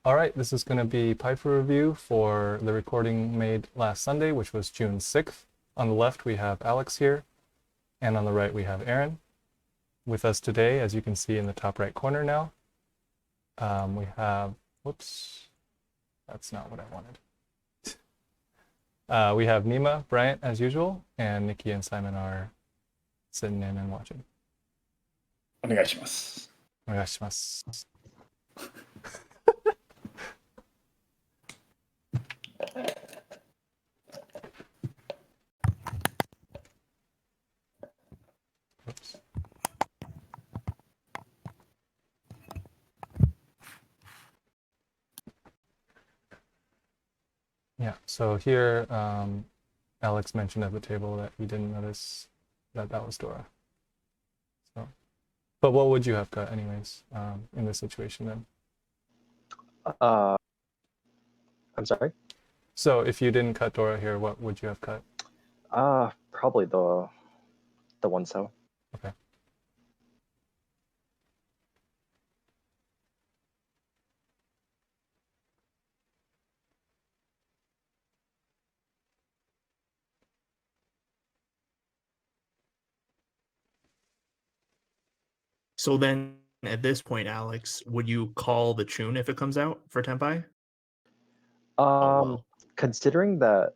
All right, this is going to be Paifu review for the recording made last Sunday, which was June 6th. On the left, we have Alex here, and on the right, we have Aaron. With us today, as you can see in the top right corner now, we have, whoops, that's not what I wanted. We have Nima, Bryant, as usual, and Nikki and Simon are sitting in and watching. お願いします。お願いします。Oops. Yeah, so here, Alex mentioned at the table that he didn't notice that that was Dora. So, but what would you have cut anyways, in this situation then? Uh, I'm sorry. So if you didn't cut Dora here, what would you have cut? Probably the one cell. Okay. So then at this point, Alex, would you call the tune if it comes out for Tenpai? Well. Considering that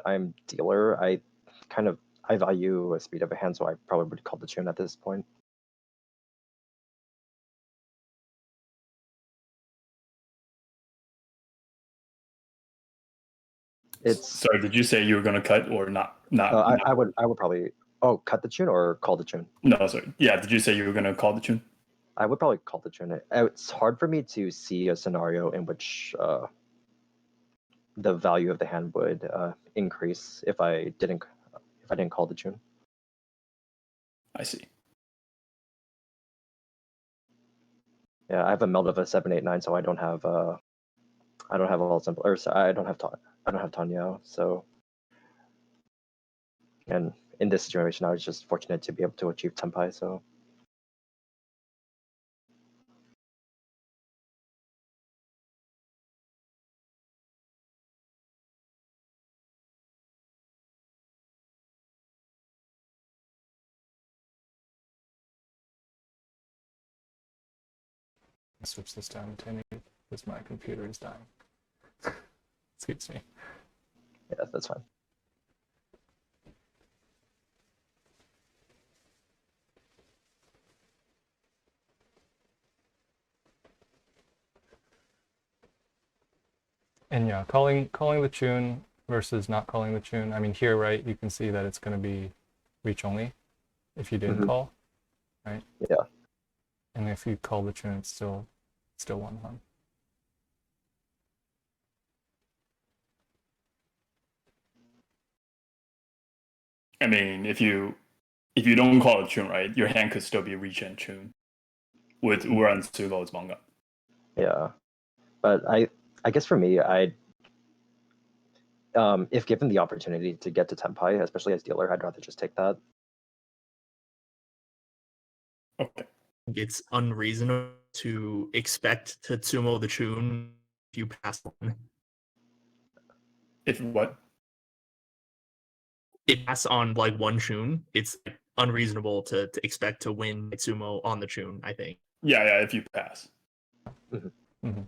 I'm dealer, I value a speed of a hand, so I probably would call the tune at this point. Sorry, did you say you were going to cut or not? I would probably cut the tune or call the tune. No, sorry. Yeah, did you say you were going to call the tune? I would probably call the tune. It's hard for me to see a scenario in which the value of the hand would increase if I didn't call the tune. I see. Yeah, I have a meld of a 789, so I don't have all simple, or I don't have Tanya. So, and in this situation, I was just fortunate to be able to achieve Tenpai. So. Switch this down to 1080 because my computer is dying. Excuse me. Yeah, that's fine. And yeah, calling the tune versus not calling the tune. I mean, here, right, you can see that it's going to be reach only if you didn't call, right? Yeah. And if you call the tune, it's still one hun. I mean, if you don't call a tune, right, your hand could still be reach and tune with Uran Sugo's manga. Yeah, but I guess for me, if given the opportunity to get to Tenpai, especially as dealer, I'd rather just take that. Okay. It's unreasonable to expect Tatsumo the tune if you pass one. If what? It pass on like one tune, it's unreasonable to expect to win Tatsumo on the tune, I think. Yeah, if you pass. Mm-hmm. Mm-hmm.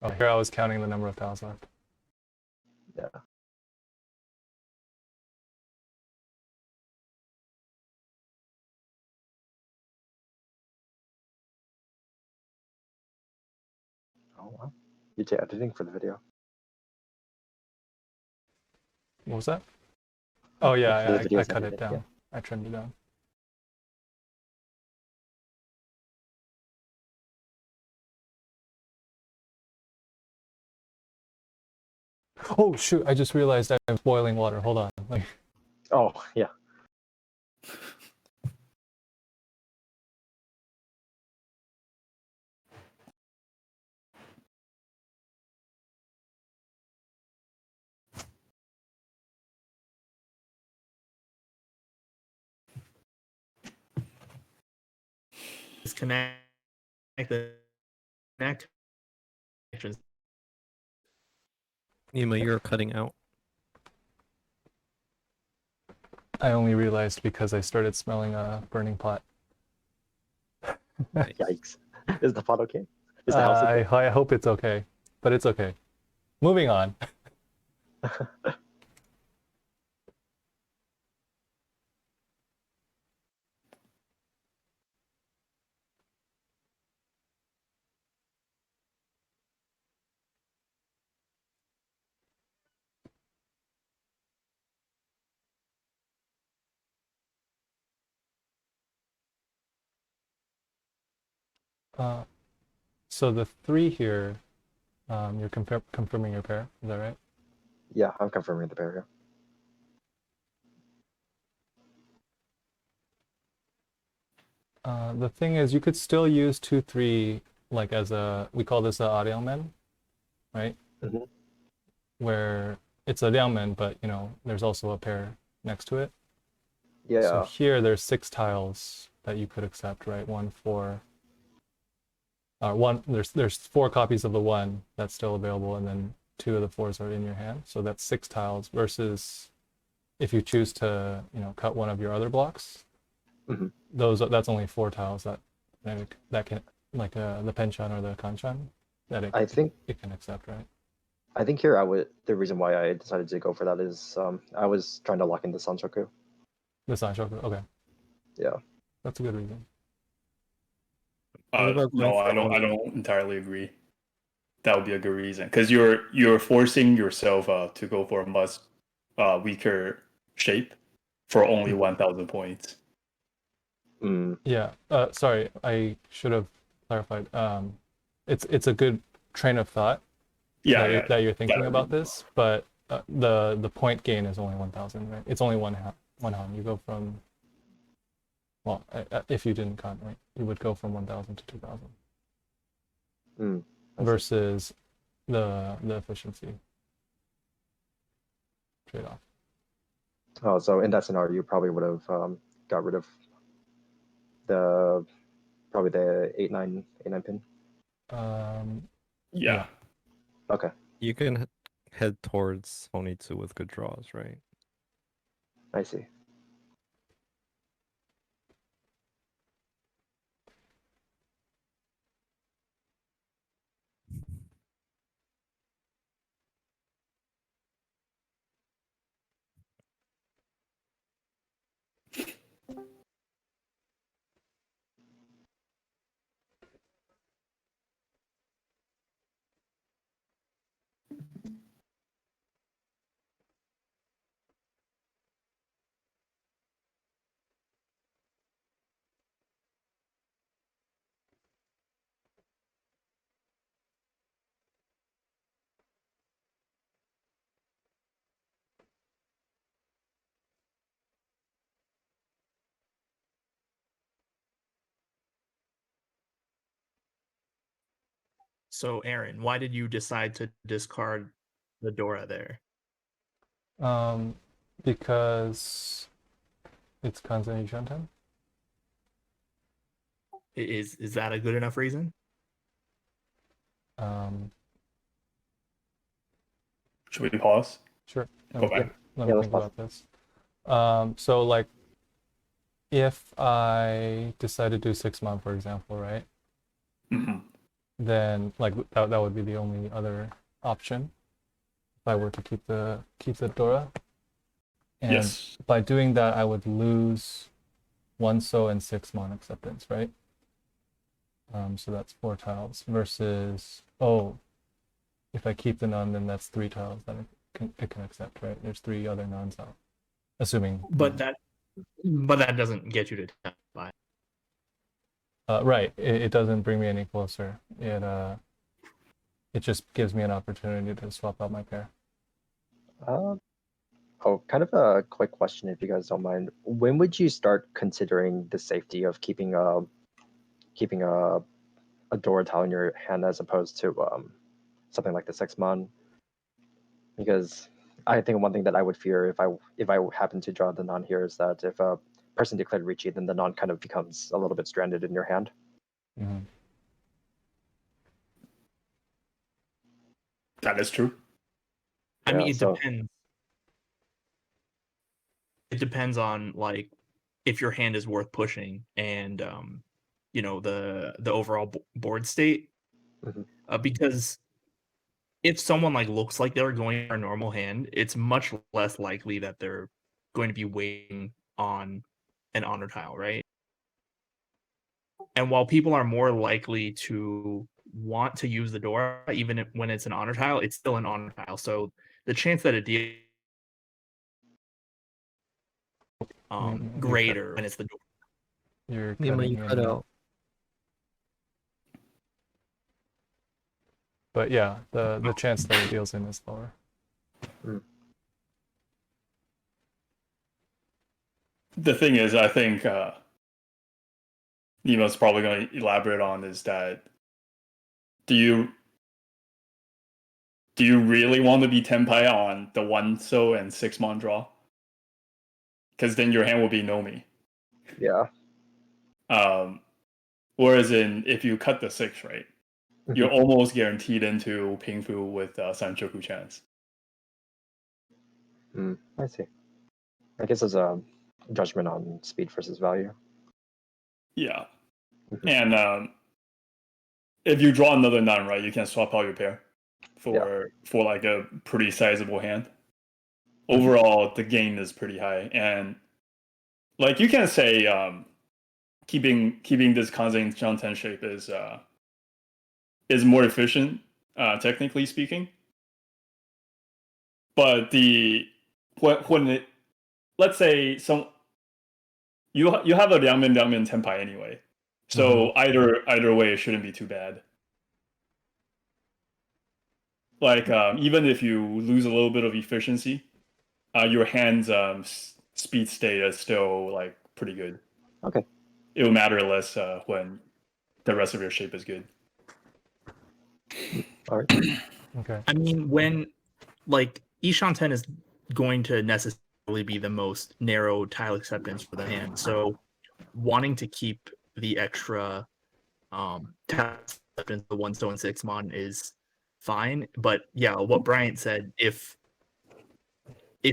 Oh, here I was counting the number of tiles left. Yeah. Oh wow. You did editing for the video. What was that? Oh yeah, I cut it down. Yeah. I trimmed it down. Oh shoot, I just realized I was boiling water. Hold on. Oh yeah. disconnect the connections. Nima, you're cutting out. I only realized because I started smelling a burning pot. Nice. Yikes. Is the pot okay? Is the house okay? I hope it's okay, but it's okay. Moving on. So the 3 here, you're confirming your pair, is that right? Yeah, I'm confirming the pair. The thing is, you could still use 2-3 like as a, we call this a aryangmen, right? Mhm. Where it's a aryangmen, but you know, there's also a pair next to it. Yeah. So here there's 6 tiles that you could accept, right? There's 4 copies of the 1 that's still available, and then 2 of the 4s are in your hand. So that's 6 tiles versus if you choose to, you know, cut one of your other blocks, Mhm. that's only 4 tiles that can, like the penchan or the kanchan, that I think it can accept, right? I think here the reason why I decided to go for that is I was trying to lock in the Sanchoku. The Sanshoku, okay, Yeah. that's a good reason. What about going No, for I don't. I only- don't entirely agree. That would be a good reason because you're forcing yourself to go for a much weaker shape for only 1,000 points. Mm. Yeah. Sorry, I should have clarified. It's a good train of thought Yeah, that you're thinking that- about this, but the point gain is only 1,000, right? It's only one han. You go from, well, if you didn't count, right, you would go from 1,000 to 2,000 Mm. I see. versus the efficiency trade-off. Oh, so in that scenario, you probably would have got rid of probably the 8-9 pin. yeah. Okay. You can head towards only 2 with good draws, right? I see. So, Aaron, why did you decide to discard the Dora there? Because it's Kanzen Yushanten. Is that a good enough reason? Should we pause? Sure. Go back. Let Yeah, me let's think pause. about this. So like, if I decide to do 6-month, for example, right? hmm Then like that would be the only other option if I were to keep the Dora. And Yes. by doing that, I would lose 1 so and 6-mon acceptance, right? So that's 4 tiles versus, if I keep the none, then that's 3 tiles that it can accept, right? There's 3 other nuns out, assuming. But that doesn't get you to 10 by. Right, it doesn't bring me any closer. It just gives me an opportunity to swap out my pair. Kind of a quick question, if you guys don't mind. When would you start considering the safety of keeping a Dora tile in your hand as opposed to something like the 6-mon? Because I think one thing that I would fear if I happen to draw the non here is that if a person declared Ricci, then the non kind of becomes a little bit stranded in your hand. Mhm. That is true. I mean, Yeah, it so- depends. It depends on like if your hand is worth pushing and the overall board state. Mhm. Because if someone like looks like they're going for a normal hand, it's much less likely that they're going to be waiting on an honor tile, right? And while people are more likely to want to use the door, even when it's an honor tile, it's still an honor tile. So the chance that it deals You greater when it's the door. You're Nima, cutting you in cut and out. But yeah, the chance that it deals in is lower. The thing is, I think Nemo's probably going to elaborate on is that do you really want to be Tenpai on the 1-so and 6-mon draw? Because then your hand will be Nomi. Yeah. Whereas if you cut the 6, right, you're Mhm. almost guaranteed into Paifu with Sanchoku chance. I see. I guess it's a judgment on speed versus value. Yeah. Mhm. And if you draw another 9, right, you can swap out your pair for like a pretty sizable hand. Overall, the gain is pretty high. And like you can say keeping this constant Janten shape is more efficient, technically speaking. But when it, let's say you have a Liangmin Tenpai anyway, so either way it shouldn't be too bad. Like even if you lose a little bit of efficiency, your hand's speed state is still like pretty good. Okay. It will matter less when the rest of your shape is good. All right. Okay. I mean, when like Ishan 10 is going to necessarily be the most narrow tile acceptance for the hand. So wanting to keep the extra tile acceptance, the 1-so and 6-mon is fine. But yeah, what Bryant said, if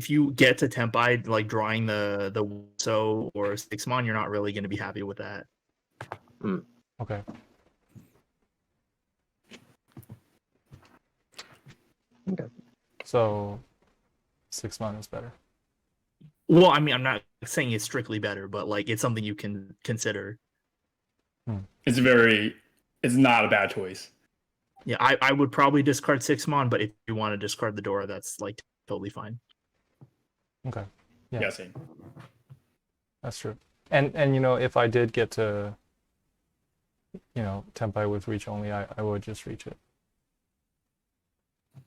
you get to Tempai like drawing the 1-so or 6-mon, you're not really going to be happy with that. Okay. Okay. So 6-mon is better. Well, I mean, I'm not saying it's strictly better, but like it's something you can consider. It's not a bad choice. Yeah, I would probably discard 6-mon, but if you want to discard the door, that's like totally fine. Okay. Yeah. Yeah, same. That's true. And if I did get to Tenpai with reach only, I would just reach it.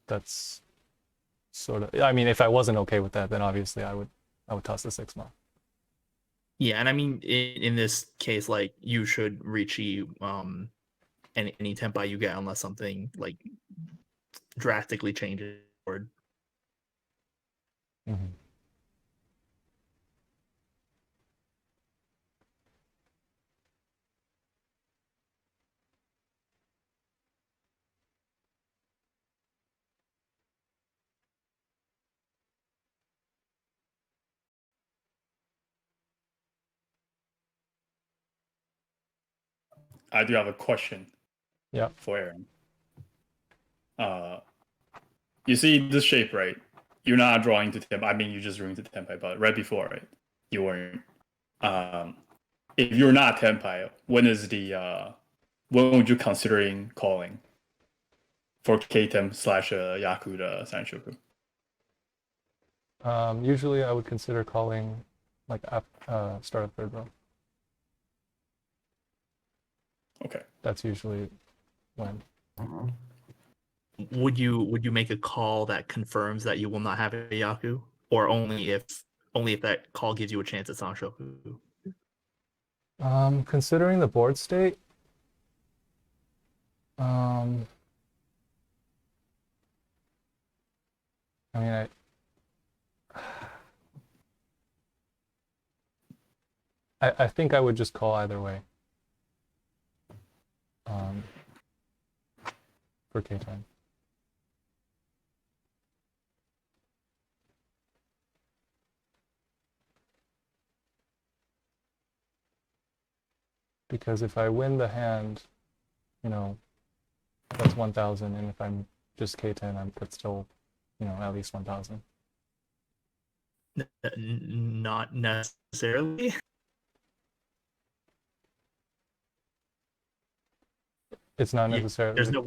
That's sort of, I mean, if I wasn't okay with that, then obviously I would toss the 6-mon. Yeah, and I mean in this case, like you should Richi any Tempai you get unless something like drastically changes. Or Mm-hmm. I do have a question. Yeah. For Aaron. You see this shape, right? You're not drawing to Tempai. I mean, you just drawing to Tempai, but right before, right? You weren't. If you're not Tempai, when would you considering calling for K-Tem / Yakuda Sanshoku? Usually I would consider calling like start of third row. Okay. That's usually when. would you make a call that confirms that you will not have a Yaku, or only if that call gives you a chance at Sanshoku? Considering the board state, I mean, I think I would just call either way. um, for K10. Because if I win the hand, you know, that's 1,000, and if I'm just K10, that's still, you know, at least 1,000. Not necessarily. It's not Yeah, necessarily. there's no.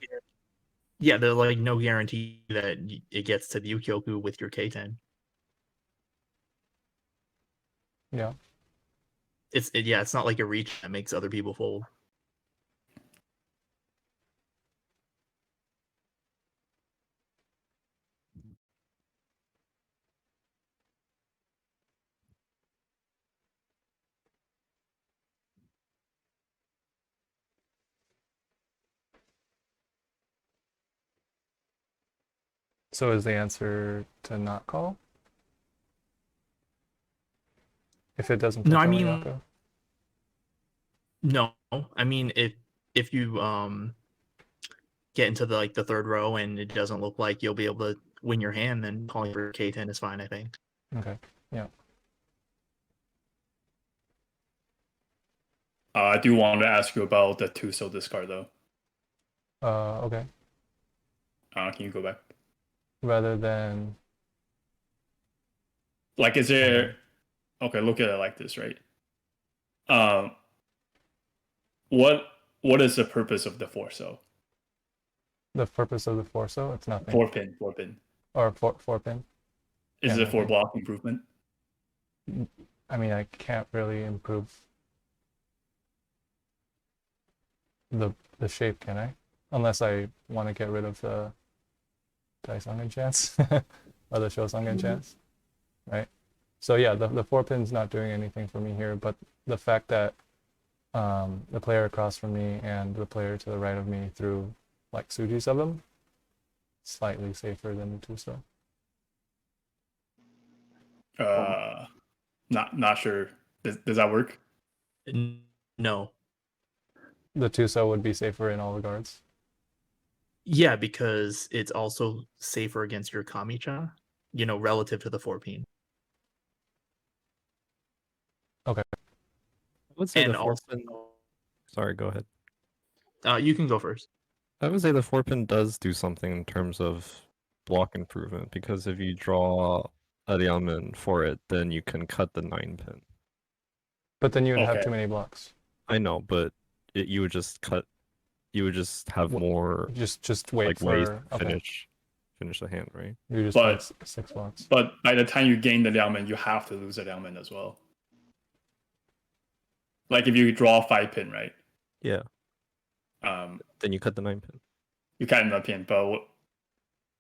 Yeah, there's like no guarantee that it gets to the Ukyoku with your K10. Yeah. It's not like a reach that makes other people fold. So is the answer to not call? If it doesn't No, touch I on mean, Oyako? no. I mean, if you get into the third row and it doesn't look like you'll be able to win your hand, then calling for K10 is fine, I think. Okay. Yeah. I do want to ask you about the two-so discard though. Okay. Can you go back? Rather than Like, is there? Okay, look at it like this, right? Um, what is the purpose of the four-so? the purpose of the four-so, it's nothing. Four pin. Or four pin. Is Yeah, it for nothing. block improvement? I mean, I can't really improve the shape, can I? Unless I want to get rid of the Daisongen chance or the Shosangen chance, right? So yeah, the four pin's not doing anything for me here, but the fact that the player across from me and the player to the right of me threw like Sujis of them, slightly safer than the two-so. Not sure. Does that work? No. The two-so would be safer in all regards. Yeah, because it's also safer against your Kamicha, relative to the 4-pin. Okay. I would say And the four pin. Sorry, go ahead. you can go first. I would say the 4-pin does do something in terms of block improvement, because if you draw a Ryamen for it, then you can cut the 9-pin. But then you would have Okay. too many blocks. I know, but you would just cut. You would just have more Just wait like for ways to okay. finish the hand, right? You just But- have 6 blocks. But by the time you gain the Liaomen, you have to lose the Liaomen as well. Like if you draw 5-pin, right? Yeah. Um, Then you cut the 9-pin. you cut in the pin, but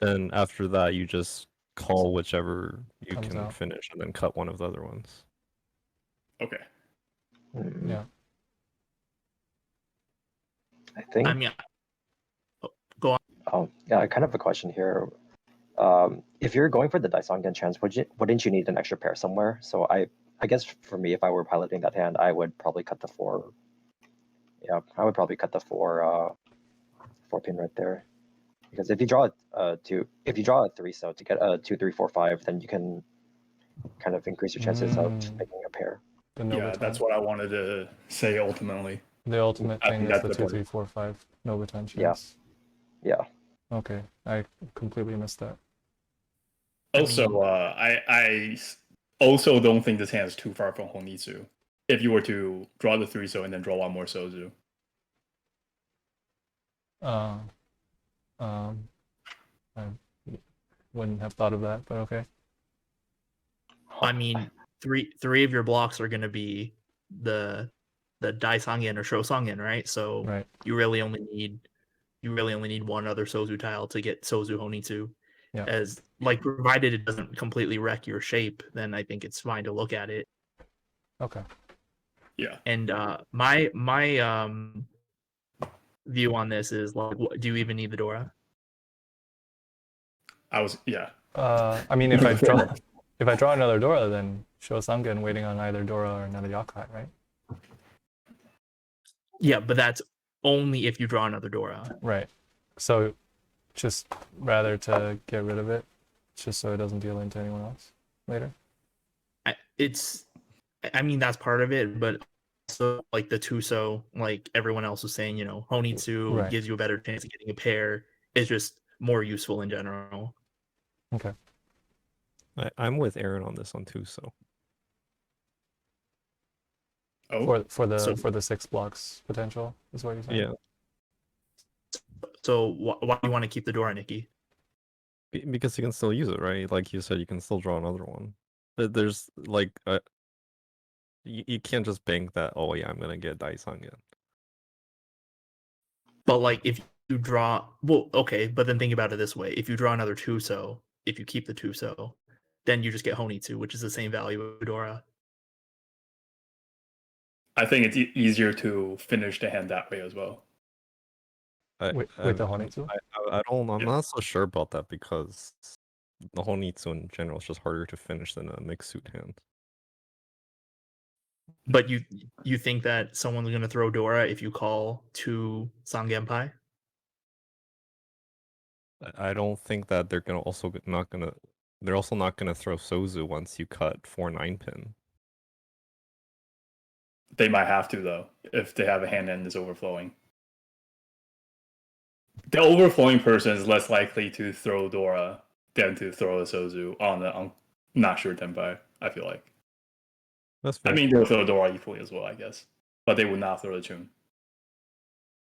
Then after that, you just call whichever you Comes can out. finish, and then cut one of the other ones. okay. Mm, Yeah. I think. I mean, go on. Oh, yeah, I kind of have a question here. If you're going for the Daisongen chance, wouldn't you need an extra pair somewhere? So I guess for me, if I were piloting that hand, I would probably cut the 4. Yeah, I would probably cut the 4 pin right there. Because if you draw a 3-so to get a 2, 3, 4, 5, then you can kind of increase your chances of Mm. making a pair. The Yeah, Nobuton. that's what I wanted to say ultimately. The ultimate I thing think is that's the the 2, 3, 4, 5 Nobuton Yeah. chance. Yeah. Okay, I completely missed that. Also, I also don't think this hand is too far from Honitsu. If you were to draw the 3-so and then draw one more Sozu. I wouldn't have thought of that, but okay. I mean, three of your blocks are going to be the Daisongen or Shosangen, right? So Right. you really only need one other Sozu tile to get Sozu Honitsu. Yeah. As provided it doesn't completely wreck your shape, then I think it's fine to look at it. Okay. Yeah. And my view on this is do you even need the Dora? Yeah. I mean, if I draw another Dora, then Shosangen waiting on either Dora or another Yakai, right? Yeah, but that's only if you draw another Dora. Right. So just rather to get rid of it, just so it doesn't deal into anyone else later. I mean, that's part of it, but also like the Tuso, like everyone else was saying, Honitsu Right. gives you a better chance of getting a pair. It's just more useful in general. Okay. I'm with Aaron on this one too. So Oh, For So- the 6 blocks potential is what you're saying. yeah, So why do you want to keep the Dora, Nikki? because you can still use it, right? Like you said, you can still draw another one. There's like you can't just bank that. Oh yeah, I'm gonna get dice on again. But like if you draw, well, okay, but then think about it this way: if you draw another Tuso, if you keep the Tuso, then you just get Honitsu, which is the same value of Dora. I think it's easier to finish the hand that way as well. With the Honitsu? I'm Yeah. not so sure about that because the Honitsu in general is just harder to finish than a mixed suit hand. But you think that someone's gonna throw Dora if you call 2 Sangenpai? I don't think that they're gonna also not gonna. They're also not gonna throw Sozu once you cut 4 9-pin. They might have to though if they have a hand and is overflowing. The overflowing person is less likely to throw Dora than to throw a Sozu on the not sure Tenpai, I feel like. That's fair. I mean, they'll throw Dora equally as well, I guess. But they would not throw the Chun.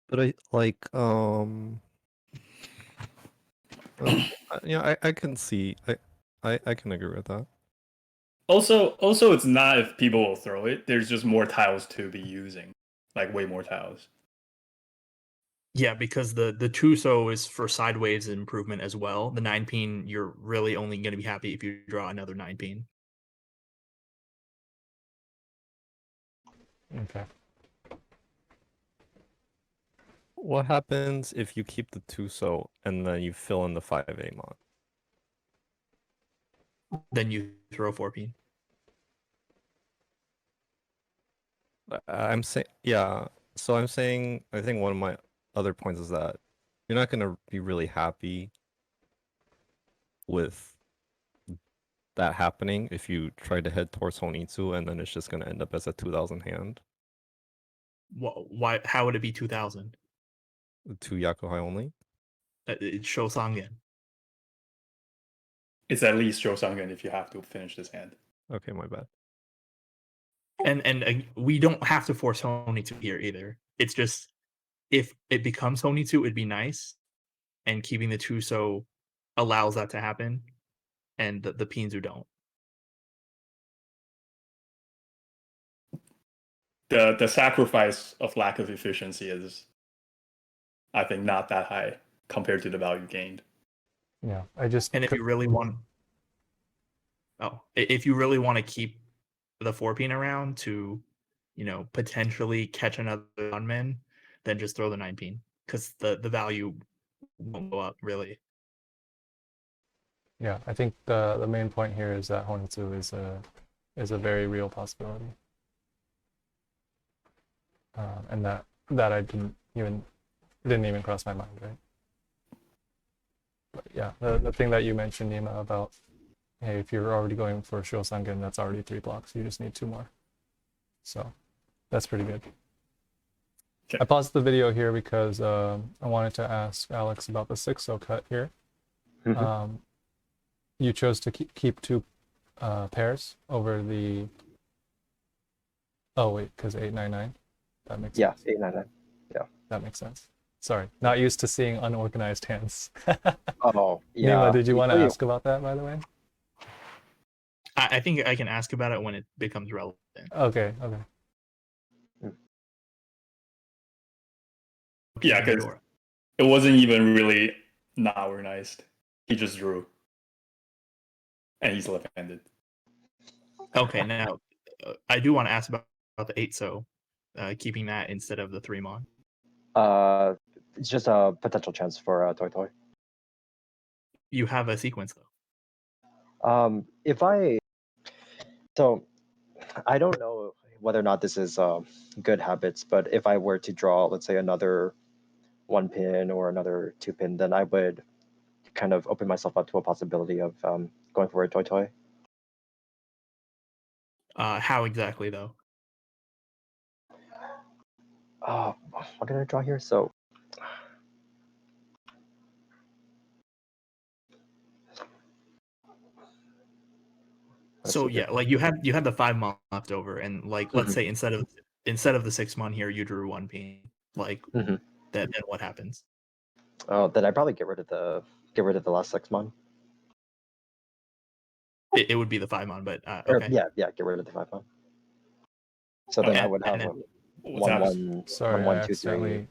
But I like yeah, I can see I can agree with that. Also, it's not if people will throw it. There's just more tiles to be using, like way more tiles. Yeah, because the Tuso is for sideways improvement as well. The 9-pin, you're really only going to be happy if you draw another 9-pin. Okay. What happens if you keep the Tuso and then you fill in the 5A mod? Then you throw 4-pin. I'm saying yeah. So I'm saying I think one of my other points is that you're not gonna be really happy with that happening if you try to head towards Honitsu and then it's just gonna end up as a 2000 hand. Why? How would it be 2000? 2 Yakuhai only. It's Shosangen. It's at least Shosangen if you have to finish this hand. Okay, my bad. And we don't have to force Honitsu here either. It's just if it becomes Honitsu, it'd be nice, and keeping the Tuso allows that to happen, and the Pinzu don't. The sacrifice of lack of efficiency is, I think, not that high compared to the value gained. Yeah. I just And if you really want, if you really want to keep the 4-pin around to, potentially catch another gunman, then just throw the 9-pin because the value won't go up really. Yeah, I think the main point here is that Honitsu is a very real possibility, and that I didn't even cross my mind, right? But yeah, the thing that you mentioned, Nima, about hey, if you're already going for Shosangen, that's already 3 blocks. You just need 2 more. So that's pretty good. Okay. I paused the video here because I wanted to ask Alex about the 6-0 cut here. Mhm. You chose to keep 2 pairs over the. Oh wait, because 899. That makes Yeah, sense. 899. That makes sense. Sorry, not used to seeing unorganized hands. Oh, yeah. Nima, did you want to Usually- ask about that, by the way? I think I can ask about it when it becomes relevant. Okay. Yeah, because it wasn't even really not organized. He just drew. And he's left-handed. Okay, now I do want to ask about the 8-so, keeping that instead of the 3-mon. It's just a potential chance for Toy Toy. You have a sequence though. So I don't know whether or not this is good habits, but if I were to draw, let's say, another 1 pin or another 2 pin, then I would kind of open myself up to a possibility of going for a toy toy. How exactly though? What did I draw here? So let's So see here. yeah, like you had the 5 mon left over, and like let's Mhm. say instead of the 6 mon here, you drew 1 pin. Like Mhm. then what happens? Oh, then I'd probably get rid of the last 6 mon. It would be the 5 mon, but Or, okay. yeah, get rid of the 5 mon. So then I And- would have and a then- What's happening? 1 1 Sorry, 1 I 1 2 3. accidentally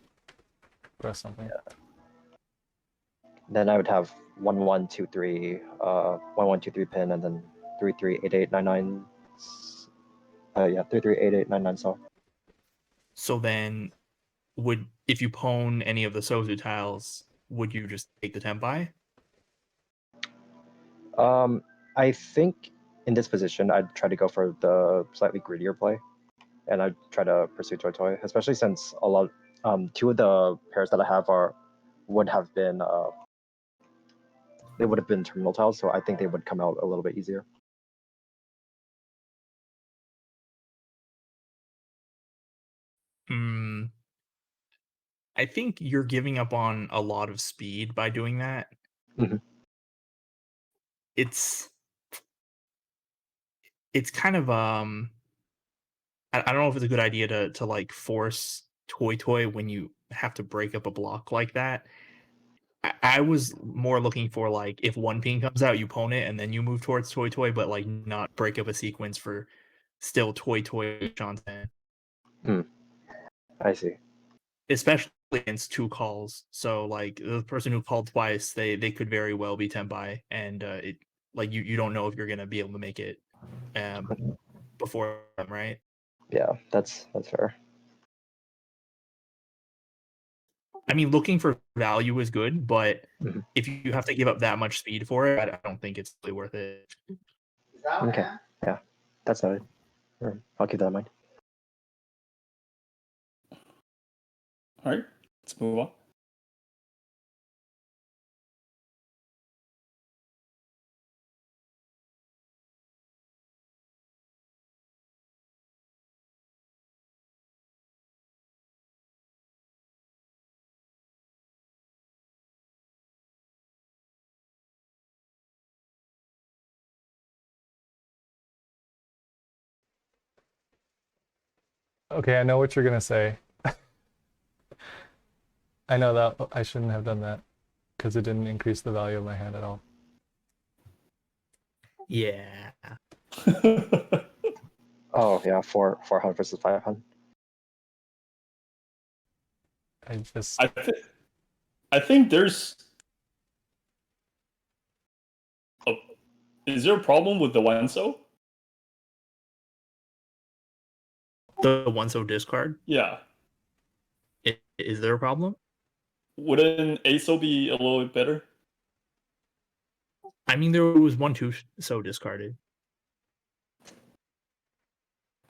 pressed something. Then I would have 1 1 2 3, 1 1 2 3 pin, and then 3 3 8 8 9 9. 3 3 8 8 9 9. So then, if you pwn any of the Sozu tiles, would you just take the Tempai? I think in this position, I'd try to go for the slightly greedier play, and I'd try to pursue Toy Toy, especially since a lot, 2 of the pairs that I have would have been they would have been terminal tiles, so I think they would come out a little bit easier. I think you're giving up on a lot of speed by doing that. Mhm. It's kind of I don't know if it's a good idea to like force Toy Toy when you have to break up a block like that. I was more looking for like if 1 pin comes out, you pwn it and then you move towards Toy Toy, but like not break up a sequence for still Toy Toy Shanten, I see. especially against 2 calls. So like the person who called twice, they could very well be Tempai, and it like you don't know if you're gonna be able to make it before them, right? Yeah, that's fair. I mean, looking for value is good, but Mhm. if you have to give up that much speed for it, I don't think it's really worth it. Okay, yeah, that's noted. I'll keep that in mind. All right, let's move on. Okay, I know what you're gonna say. I know that I shouldn't have done that because it didn't increase the value of my hand at all. Yeah. Oh yeah, 400 versus 500. I just I think there's. Is there a problem with the Wenso? The one so discard. Yeah. Is there a problem? Wouldn't ASO be a little bit better? I mean, there was 1 2 so discarded.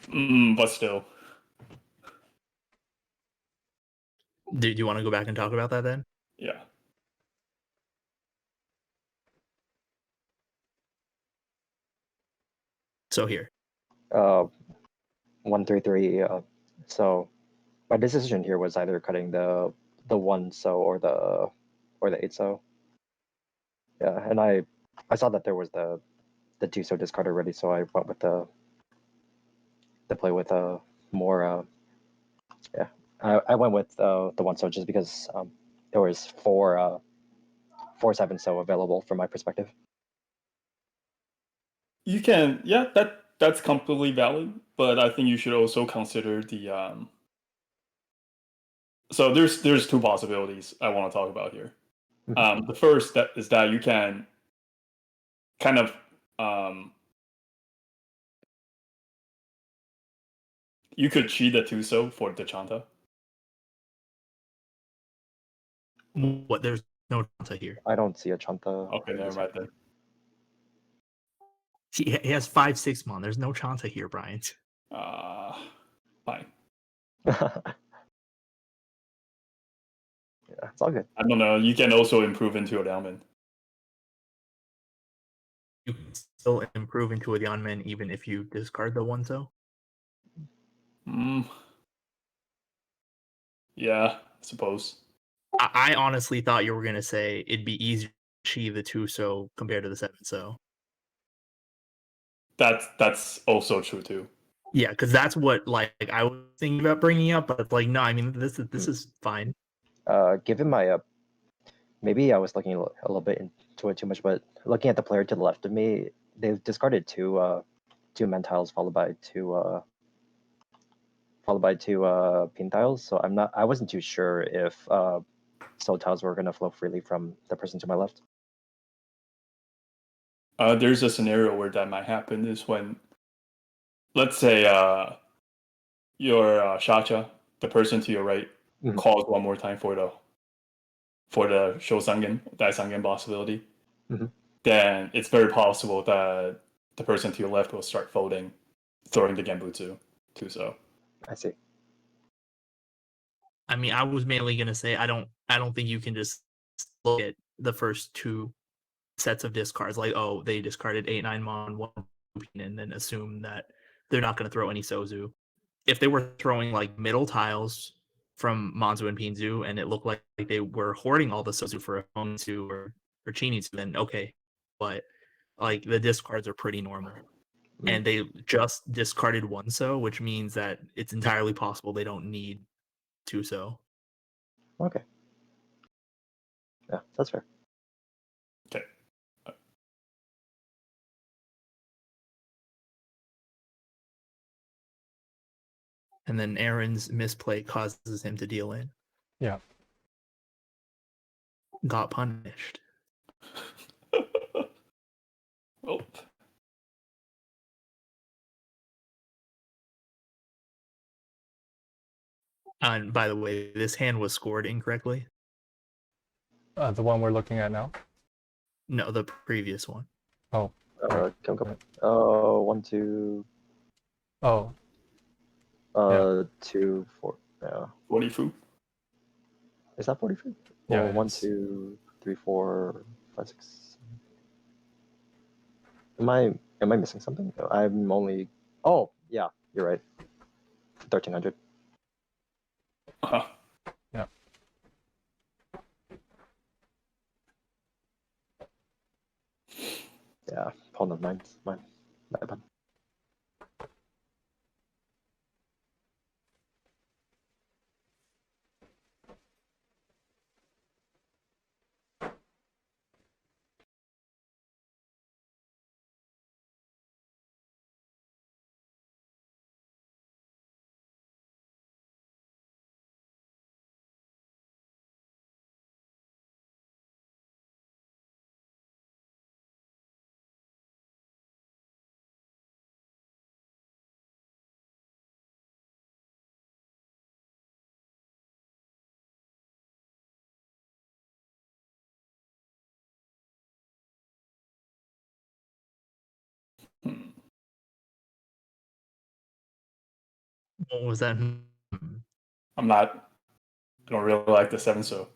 But still. Do you want to go back and talk about that then? Yeah. So here. 1 3 3. So my decision here was either cutting the 1 so or the 8 so. Yeah, and I saw that there was the 2 so discard already, so I went with the play with more. Yeah, I went with the 1 so just because there was 4 7 so available from my perspective. You can, yeah, that's completely valid, but I think you should also consider the so there's 2 possibilities I want to talk about here. The first is that you can kind of you could cheat the Tuso for the Chanta. What? There's no Chanta here. I don't see a Chanta. Okay, never mind then. He has 5 6 mon. There's no Chanta here, Brian. Fine. Yeah, it's all good. I don't know. You can also improve into a Liangman. You can still improve into a Yanmen even if you discard the one so. Mm. Yeah, I suppose. I honestly thought you were gonna say it'd be easier to achieve the 2 so compared to the 7 so. That's also true too. Yeah, because that's what like I was thinking about bringing up, but like no, I mean this is fine. Given my maybe I was looking a little bit into it too much, but looking at the player to the left of me, they've discarded two men tiles followed by two pin tiles. So I wasn't too sure if soul tiles were gonna flow freely from the person to my left. There's a scenario where that might happen is when, let's say, your Shacha, the person to your right, Mhm. calls one more time for the Shosangen, Daisangen possibility, Mhm. then it's very possible that the person to your left will start folding, throwing the Genbutsu too. So I see. I mean, I was mainly gonna say I don't think you can just look at the first 2 sets of discards like, oh, they discarded 8-9 mon 1 and then assume that they're not gonna throw any Sozu. If they were throwing like middle tiles from Manzu and Pinzu and it looked like they were hoarding all the Sozu for a Honsu or Chinitsu, then okay. But like the discards are pretty normal. And they just discarded 1 so, which means that it's entirely possible they don't need 2 so. Okay. Yeah, that's fair. okay. And then Aaron's misplay causes him to deal in. Yeah. Got punished. Oh, And by the way, this hand was scored incorrectly. The one we're looking at now. No, the previous one. Oh. Come. Right. 1, 2, Oh. Yeah. 2, 4. Yeah. 40 Is that 43? Yeah, Or it 1, is. 2, 3, 4, 5, 6. Am I missing something? I'm only. Oh yeah, you're right. 1300. Uh-huh. Yeah. Yeah, pawn of nines. My bad. Hmm. What was that? I'm not. I don't really like the 7 so.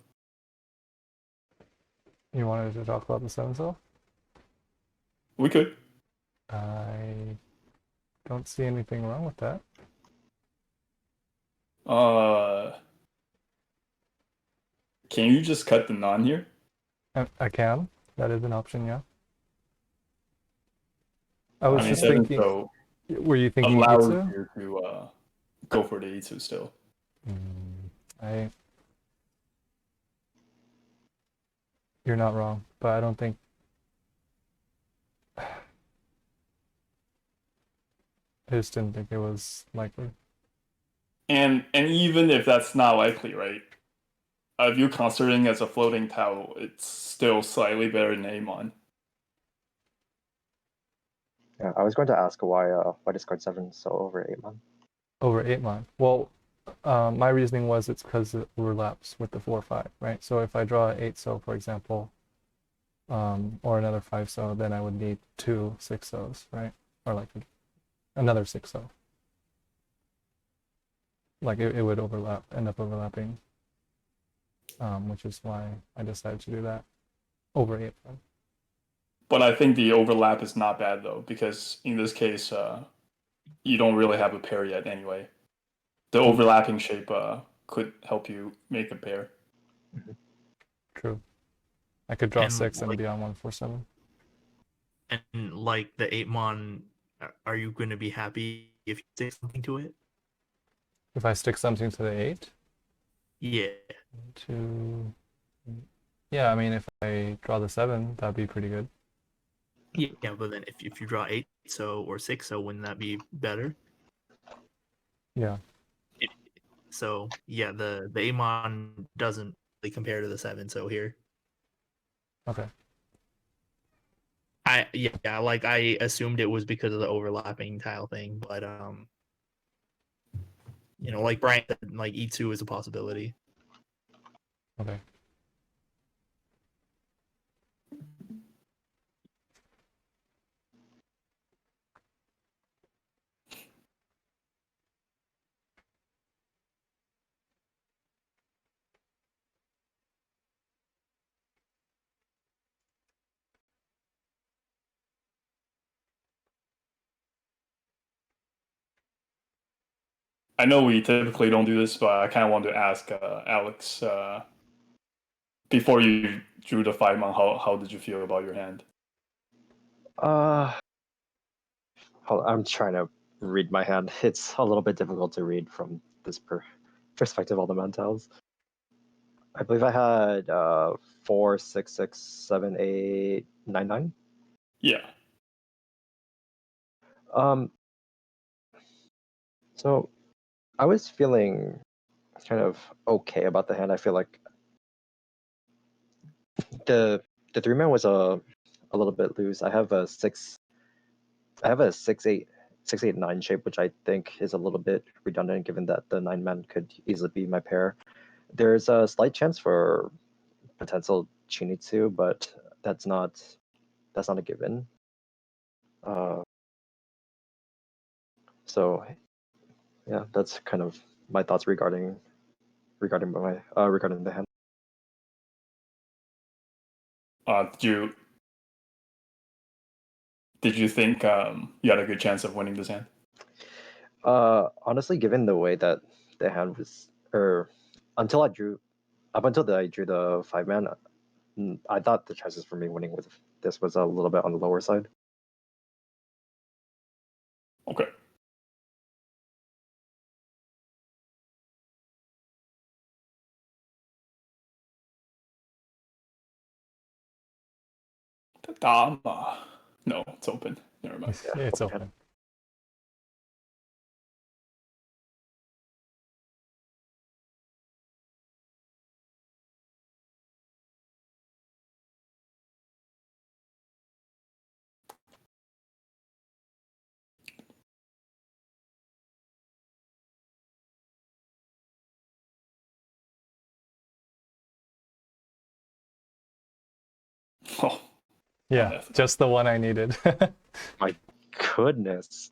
You wanted to talk about the 7 cell? We could. I don't see anything wrong with that. Can you just cut the non here? I can. That is an option, yeah. I was I mean, just 7 thinking. so Were you thinking allows Itsu? you to go for the Itsu still. I. You're not wrong, but I don't think. I just didn't think it was likely. And even if that's not likely, right? If you're considering as a floating towel, it's still slightly better than Amon. Yeah, I was going to ask why discard 7 so over 8 man. Over 8 mon. Well, my reasoning was it's because it overlaps with the 4-5, right? So if I draw 8 so, for example, or another 5 so, then I would need 2 6 so's, right? Or like another 6 so. like it would end up overlapping, which is why I decided to do that over 8. But I think the overlap is not bad though, because in this case, you don't really have a pair yet anyway. The overlapping shape could help you make a pair. True. I could draw And, 6 and like- be on 147. And like the 8-mon, are you going to be happy if you say something to it? If I stick something to the 8, Yeah. yeah, I mean, if I draw the 7, that'd be pretty good. Yeah, but then if you draw 8 so or 6 so, wouldn't that be better? Yeah. So yeah, the 8-mon doesn't really compare to the 7 so here. Okay. Like I assumed it was because of the overlapping tile thing, but like Brian said, like E2 is a possibility. Okay. I know we typically don't do this, but I kind of want to ask Alex, before you drew the 5-mon, how did you feel about your hand? I'm trying to read my hand. It's a little bit difficult to read from this perspective, all the mentals. I believe I had 4, 6, 6, 7, 8, 9, 9. Yeah. So I was feeling kind of okay about the hand. I feel like the 3-man was a little bit loose. I have a 6 8 6 8 9 shape, which I think is a little bit redundant given that the 9-man could easily be my pair. There's a slight chance for potential Chinitsu, but that's not a given. So yeah, that's kind of my thoughts regarding the hand. Did you think you had a good chance of winning this hand? Honestly, given the way that the hand was, or until I drew the 5-man, I thought the chances for me winning with this was a little bit on the lower side. Okay. The dama. No, it's open. Never mind. Yeah, It's open open. Oh, Yeah, unethical. just the one I needed. My goodness.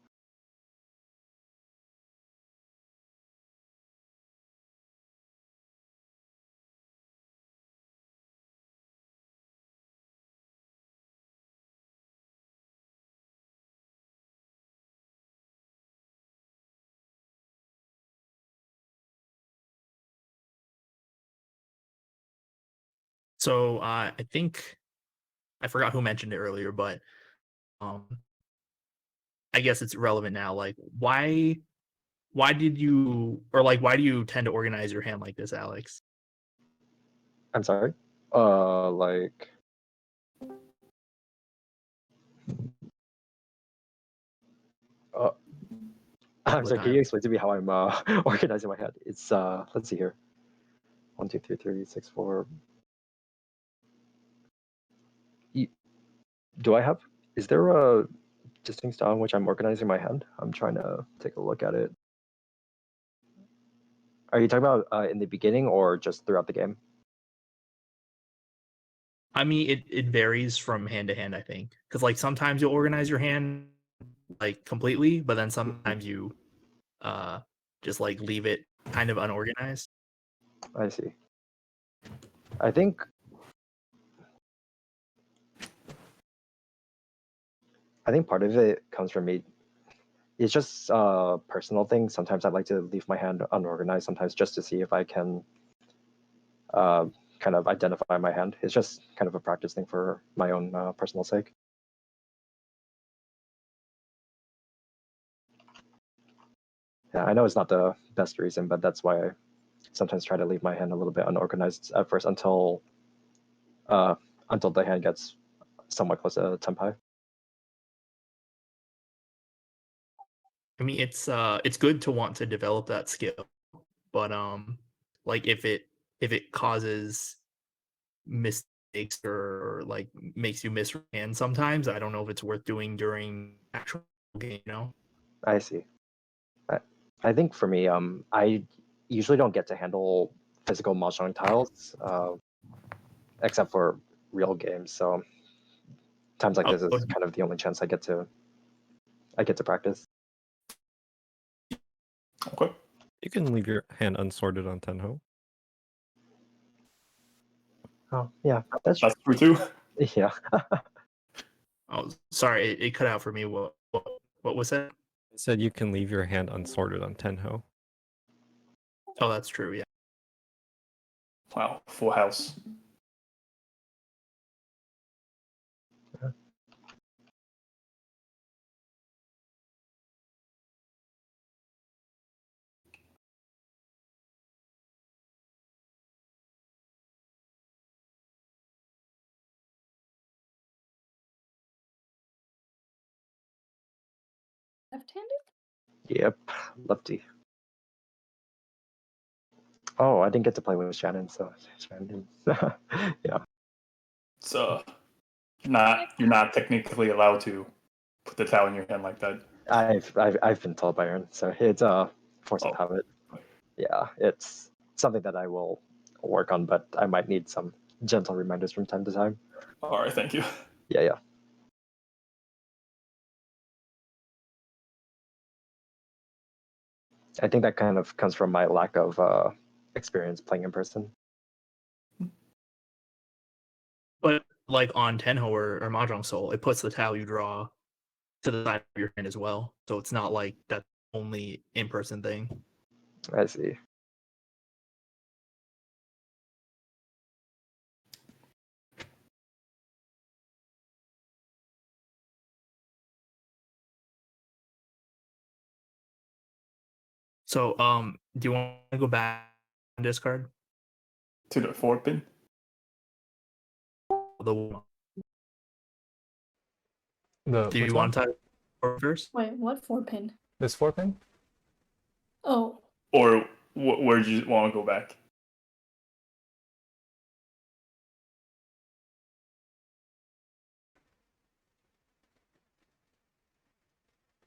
So I think I forgot who mentioned it earlier, but I guess it's relevant now. Like why did you, or like why do you tend to organize your hand like this, Alex? I'm sorry. Like. I'm sorry. Can you explain to me how I'm organizing my hand? It's let's see here. 1, 2, 3, 3, 6, 4. Do I have? Is there a distinct style in which I'm organizing my hand? I'm trying to take a look at it. Are you talking about in the beginning or just throughout the game? I mean, it varies from hand to hand, I think, because like sometimes you'll organize your hand like completely, but then sometimes you just like leave it kind of unorganized. I see. I think part of it comes from me. It's just a personal thing. Sometimes I like to leave my hand unorganized, sometimes just to see if I can kind of identify my hand. It's just kind of a practice thing for my own personal sake. Yeah, I know it's not the best reason, but that's why I sometimes try to leave my hand a little bit unorganized at first until the hand gets somewhat close to tenpai. I mean, it's good to want to develop that skill, but like if it causes mistakes or like makes you miss hand sometimes, I don't know if it's worth doing during actual game. You know. I see. I think for me, I usually don't get to handle physical mahjong tiles, except for real games. So times like this is kind of the only chance I get to practice. Okay. You can leave your hand unsorted on Tenho. Oh yeah, that's true. That's true too. Yeah. Oh, sorry, it cut out for me. What was that? It said you can leave your hand unsorted on Tenho. Oh, that's true. Yeah. Wow, full house. Left-handed? Yep. Lefty. Oh, I didn't get to play with Shannon, so Shannon. Yeah. So you're not technically allowed to put the towel in your hand like that. I've been told by Aaron, so it's a force of Oh. habit. Yeah, it's something that I will work on, but I might need some gentle reminders from time to time. All right, thank you. Yeah. I think that kind of comes from my lack of experience playing in person. But like on Tenho or Mahjong Soul, it puts the tile you draw to the side of your hand as well. So it's not like that's only in-person thing. I see. So do you want to go back on discard? To the 4-pin. The The do which you one? want to talk first? Wait, what 4-pin? This 4-pin? Oh, Or where do you want to go back?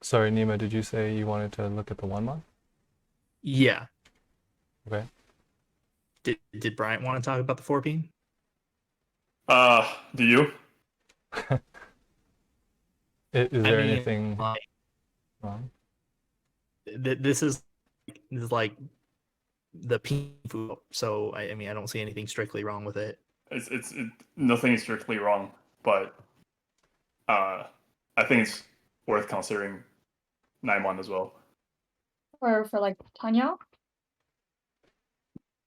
Sorry, Nima, did you say you wanted to look at the 1-mon? Yeah. Okay. Did Bryant want to talk about the 4-pin? Do you? Is there I mean, anything like, wrong? this is like the Paifu, so I mean I don't see anything strictly wrong with it. It's nothing is strictly wrong, but I think it's worth considering 9-1 as well. for like Tanya?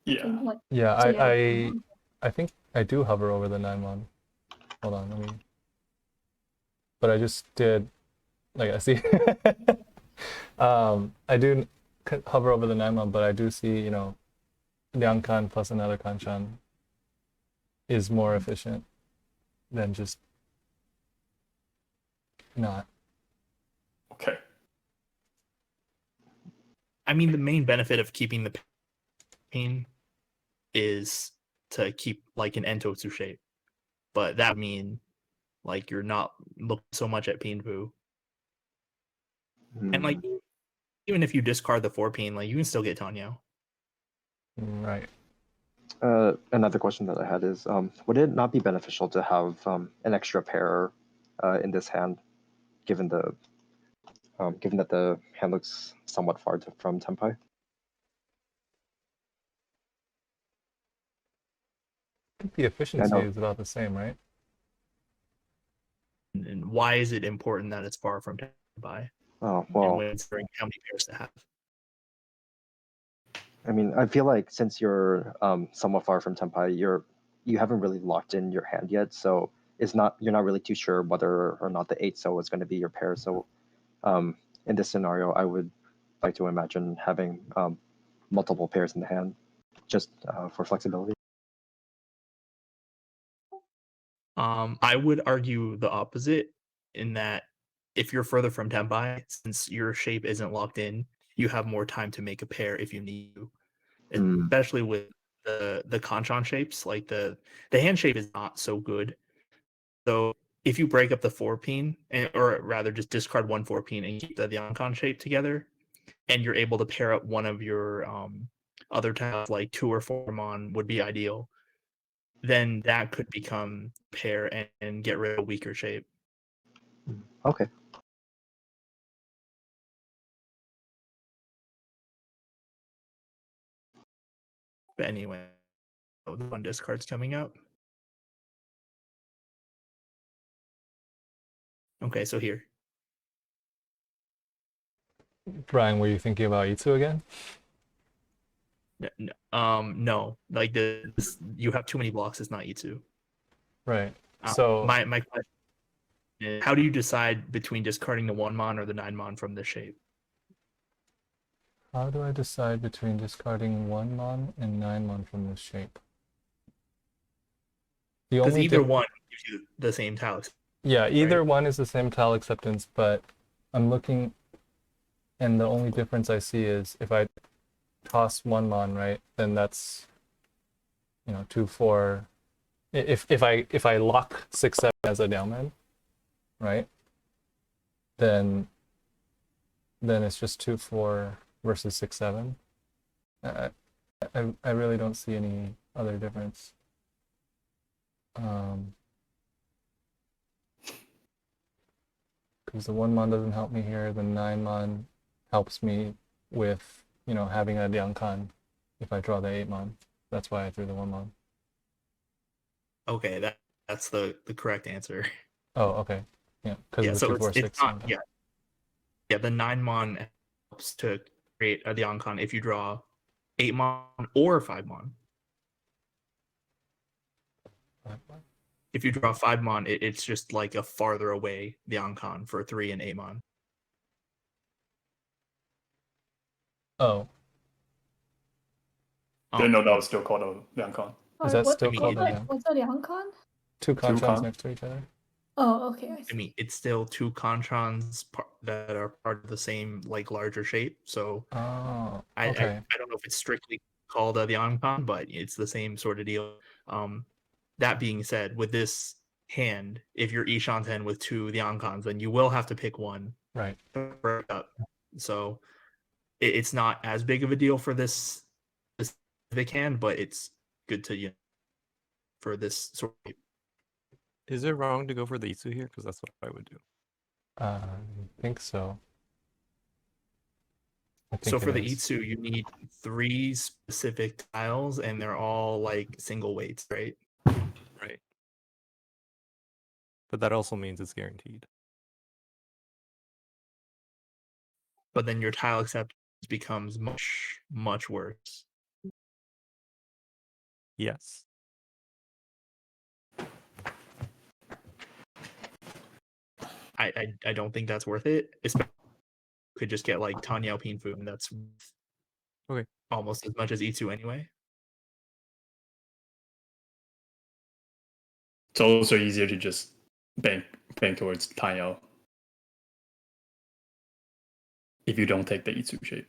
Yeah. Like, Yeah, so yeah. I think I do hover over the 9-1. Hold on, let me. But I just did, like I see. I do hover over the 9-1, but I do see, you know, Liangkan plus another hanchan is more efficient than just not. Okay. I mean the main benefit of keeping the pin is to keep like an entotsu shape, but that would mean like you're not looking so much at Paifu. And like even if you discard the 4-pin, like you can still get Tanyo. Right. Another question that I had is, would it not be beneficial to have an extra pair in this hand, given that the hand looks somewhat far from Tenpai? think the efficiency know. is about the same, right? And why is it important that it's far from 10 by? Oh And well, when considering how many pairs to have. I mean, I feel like since you're somewhat far from Tenpai, you haven't really locked in your hand yet, so you're not really too sure whether or not the 8-so is going to be your pair. So in this scenario, I would like to imagine having multiple pairs in the hand, just for flexibility. I would argue the opposite in that if you're further from Tenpai, since your shape isn't locked in, you have more time to make a pair if you need to. Mm. Especially with the kanchan shapes, like the hand shape is not so good. So if you break up the 4-pin, or rather just discard one 4-pin and keep the hanchan shape together, and you're able to pair up one of your other tiles, like 2 or 4 mon would be ideal, then that could become pair and get rid of a weaker shape. Okay. But anyway, the one discard's coming up. Okay, so here. Brian, were you thinking about Itsu again? No, like you have too many blocks. It's not Itsu. Right. So my question is, how do you decide between discarding the 1 mon or the 9 mon from this shape? how do I decide between discarding 1 mon and 9 mon from this shape? The Because only either one gives you the same tile. yeah, either right? one is the same tile acceptance, but I'm looking, and the only difference I see is if I toss 1 mon, right, then that's 2, 4. If I lock 6, 7 as a down man, right, then it's just 2, 4 versus 6, 7. I really don't see any other difference. Because the 1 mon doesn't help me here, the 9 mon helps me with having a Diankan if I draw the 8 mon. That's why I threw the 1 mon. Okay, that's the correct answer. Oh, okay. Yeah, because Yeah, of the so 2, 4, it's 6. not yeah, the 9 mon helps to create a Diancon if you draw 8 mon or 5 mon. If you draw 5 mon, it's just like a farther away Diancon for 3 and 8 mon. Oh, Didn't know that was still called a Yankon. is that still I mean, called a what's that, hanchan? 2 Two conchons con? next to each other? Oh, okay, I I see. mean, it's still 2 conchons that are part of the same like larger shape. So Oh, I okay. don't know if it's strictly called the Ancon, but it's the same sort of deal. That being said, with this hand, if you're Ishanten with 2 the Ancons, then you will have to pick one Right. to break up. So it's not as big of a deal for this specific hand, but it's good to for this sort of. Is it wrong to go for the Itsu here? Because that's what I would do. I think so. I So think for it the is. Itsu, you need 3 specific tiles, and they're all like single weights, right? Right. But that also means it's guaranteed. But then your tile acceptance becomes much worse. Yes. I don't think that's worth it. Especially could just get like Tanyao Pinfu, and that's Okay. almost as much as Itsu anyway. It's also easier to just bank towards Tanyo if you don't take the Itsu shape.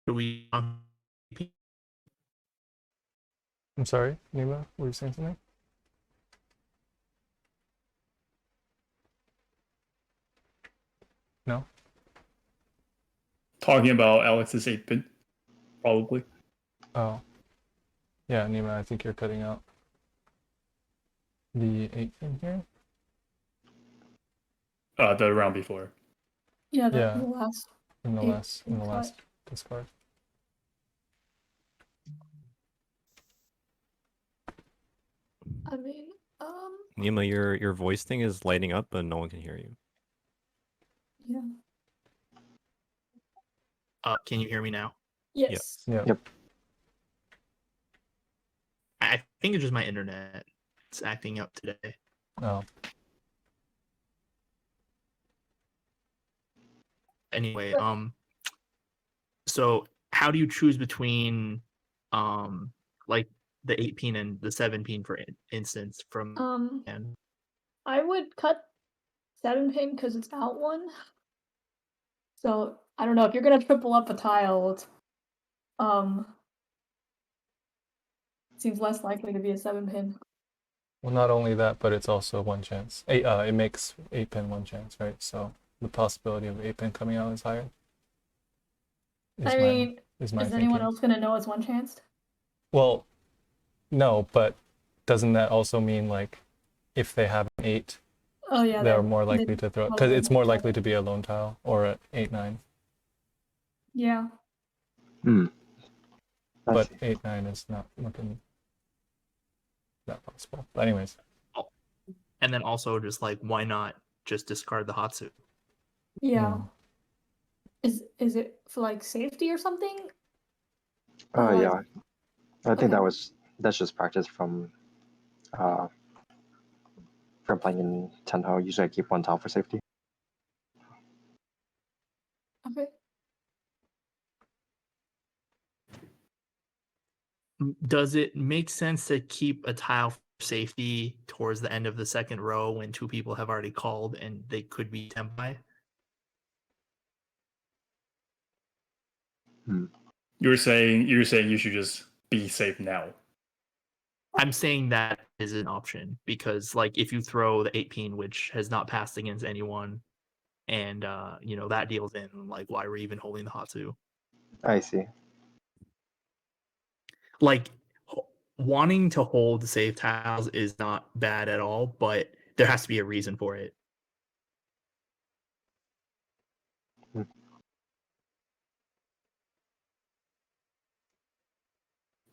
Do we? I'm sorry, Nima, were you saying something? No? Talking about Alex's 8-pin. probably. Oh. Yeah, Nima, I think you're cutting out. The 8 pin here? The round before. Yeah, the Yeah. last. In the Eight last pin cut. last discard. I mean, Nima, your voice thing is lighting up, but no one can hear you. yeah. Can you hear me now? Yes. Yeah. Yep. I think it's just my internet. It's acting up today. Oh. Anyway, But- so how do you choose between like the 8 pin and the 7 pin for instance from and I would cut 7 pin because it's out one. So I don't know if you're gonna triple up a tile. It's, seems less likely to be a 7 pin. Well, not only that, but it's also one chance. It makes 8 pin one chance, right? So the possibility of 8 pin coming out is higher. I mean, is my is thinking. anyone else gonna know it's one chance? Well, no, but doesn't that also mean like if they have an 8, Oh yeah, they're more likely to throw it because probably it's more likely seven. to be a lone tile or an 8-9. Yeah. I But see. 8-9 is not looking that possible. But anyways, and then also just like why not just discard the Hatsu? Yeah. Hmm. Is it for like safety or something? Or, Yeah. I think okay. that's just practice from playing in Tenho. Usually I keep one tile for safety. Okay. Does it make sense to keep a tile for safety towards the end of the second row when 2 people have already called and they could be tempai? You're saying you should just be safe now. I'm saying that is an option because like if you throw the 8 pin which has not passed against anyone and you know that deals in, like why we're even holding the Hatsu? I see. Like wanting to hold safe tiles is not bad at all, but there has to be a reason for it.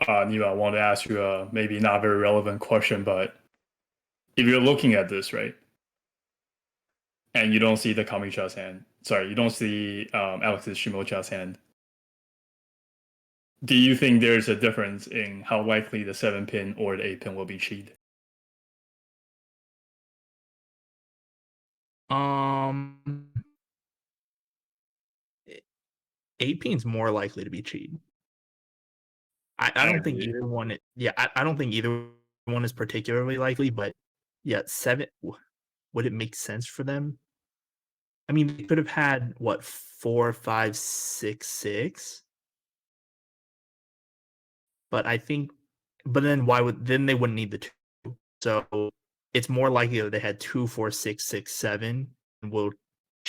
Nima, I want to ask you a maybe not very relevant question, but if you're looking at this, right, and you don't see the Kamicha's hand, sorry, you don't see Alex's Shimocha's hand, do you think there's a difference in how likely the 7 pin or the 8 pin will be cheated? Um 8 pin's more likely to be cheat. I don't think agree. either one. Yeah, I don't think either one is particularly likely, but yeah, 7. Would it make sense for them? I mean, they could have had what 4, 5, 6, 6. But I think, but then why would then they wouldn't need the 2? So it's more likely that they had 2, 4, 6, 6, 7, and will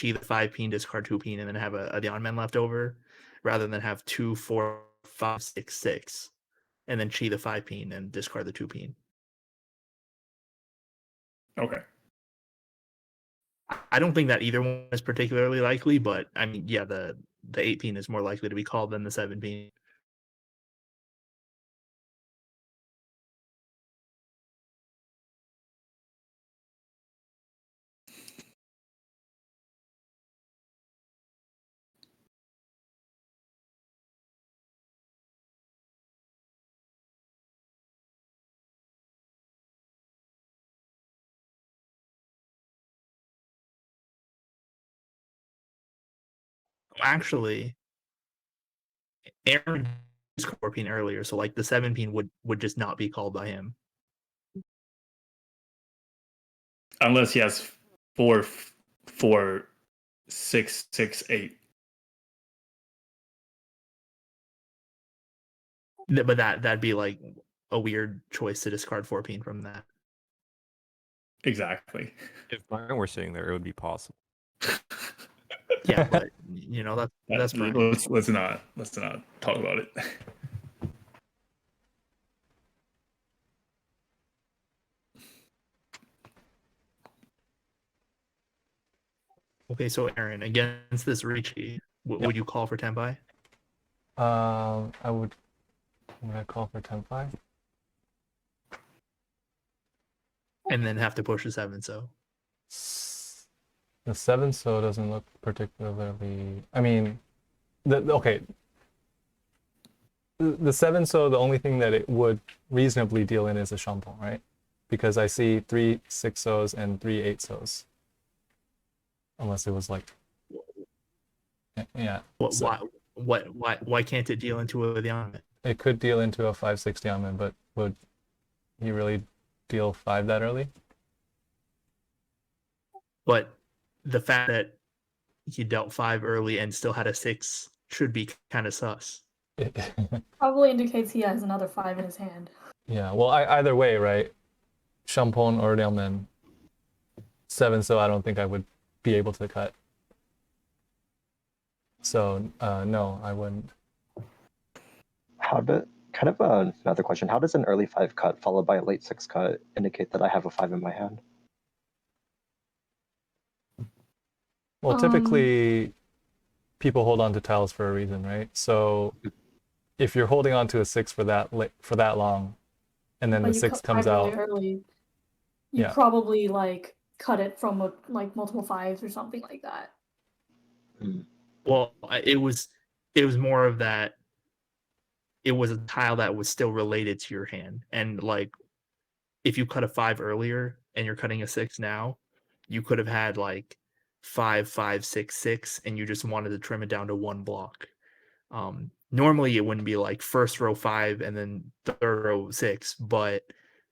chi the 5 pin, discard 2 pin, and then have a Dion man left over, rather than have 2, 4, 5, 6, 6, and then chi the 5 pin and discard the 2 pin. Okay. I don't think that either one is particularly likely, but I mean, yeah, the 8 pin is more likely to be called than the 7 pin. Actually, Aaron Scorpion earlier, so like the 7 pin would just not be called by him. Unless he has 4, 4, 6, 6, 8. But that'd be like a weird choice to discard 4 pin from that. Exactly. If mine were sitting there, it would be possible. Yeah, but you know that's fine. let's not talk about it. Okay, so Aaron, against this Ricci, Yep. would you call for Tenpai? Would I call for 10-5? And then have to push the 7 so. The 7 so doesn't look particularly. I mean, okay. The 7 so, the only thing that it would reasonably deal in is a shampoo, right? Because I see 3 6 so's and 3 8 so's. Unless it was like. Yeah. Why can't it deal into the Diamond? It could deal into a 5-6 diamond, but would he really deal 5 that early? But the fact that he dealt 5 early and still had a 6 should be kind of sus. Probably indicates he has another 5 in his hand. Yeah, well, either way, right? Shampoo or Nailman 7, so I don't think I would be able to cut. So, no, I wouldn't. Another question. How does an early 5 cut followed by a late 6 cut indicate that I have a 5 in my hand? Well, typically people hold on to tiles for a reason, right? So if you're holding on to a 6 for that long, and then But the you 6 cut comes 5 out, really early. You Yeah. probably like cut it from like multiple 5s or something like that. Well, it was more of that. It was a tile that was still related to your hand, and like if you cut a 5 earlier and you're cutting a 6 now, you could have had like 5 5 6 6, and you just wanted to trim it down to 1 block. Normally it wouldn't be like first row 5 and then third row 6, but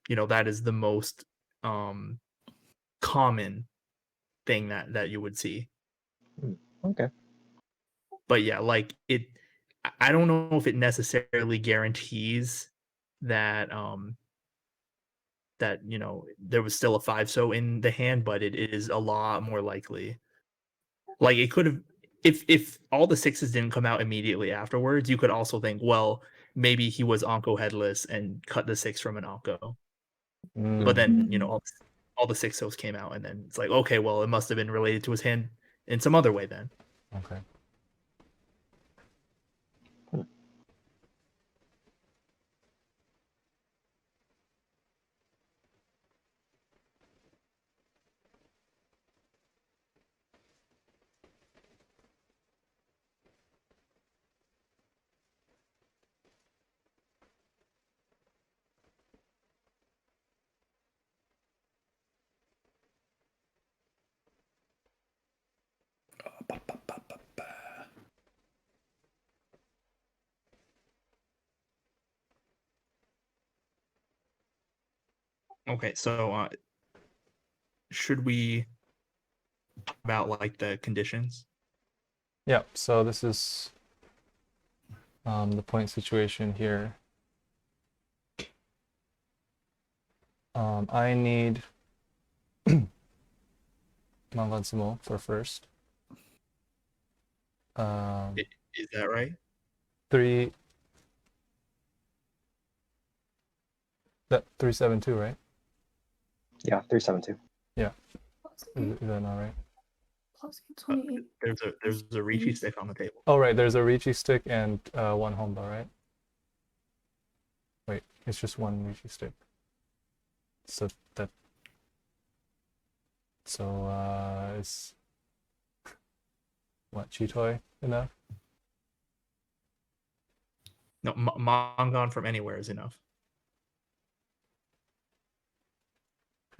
you know that is the most common thing that you would see. Okay. But yeah, like I don't know if it necessarily guarantees that that you know there was still a 5 so in the hand, but it is a lot more likely. Like it could have, if all the 6s didn't come out immediately afterwards, you could also think, well, maybe he was Onko headless and cut the 6 from an Onko. But then, you know, all the 6 so's came out, and then it's like, okay, well, it must have been related to his hand in some other way then. Okay. Okay, so should we talk about like the conditions? Yeah, so this is the point situation here. I need Mangan for first. Is that right? 3 372, right? Yeah, 372. Is that not right? Plus 28. There's a Ricci stick on the table. Oh, right. There's a Ricci stick and 1 Homba, right? Wait, it's just 1 Ricci stick. So that. So is what, Chitoy enough? No, Mangan from anywhere is enough.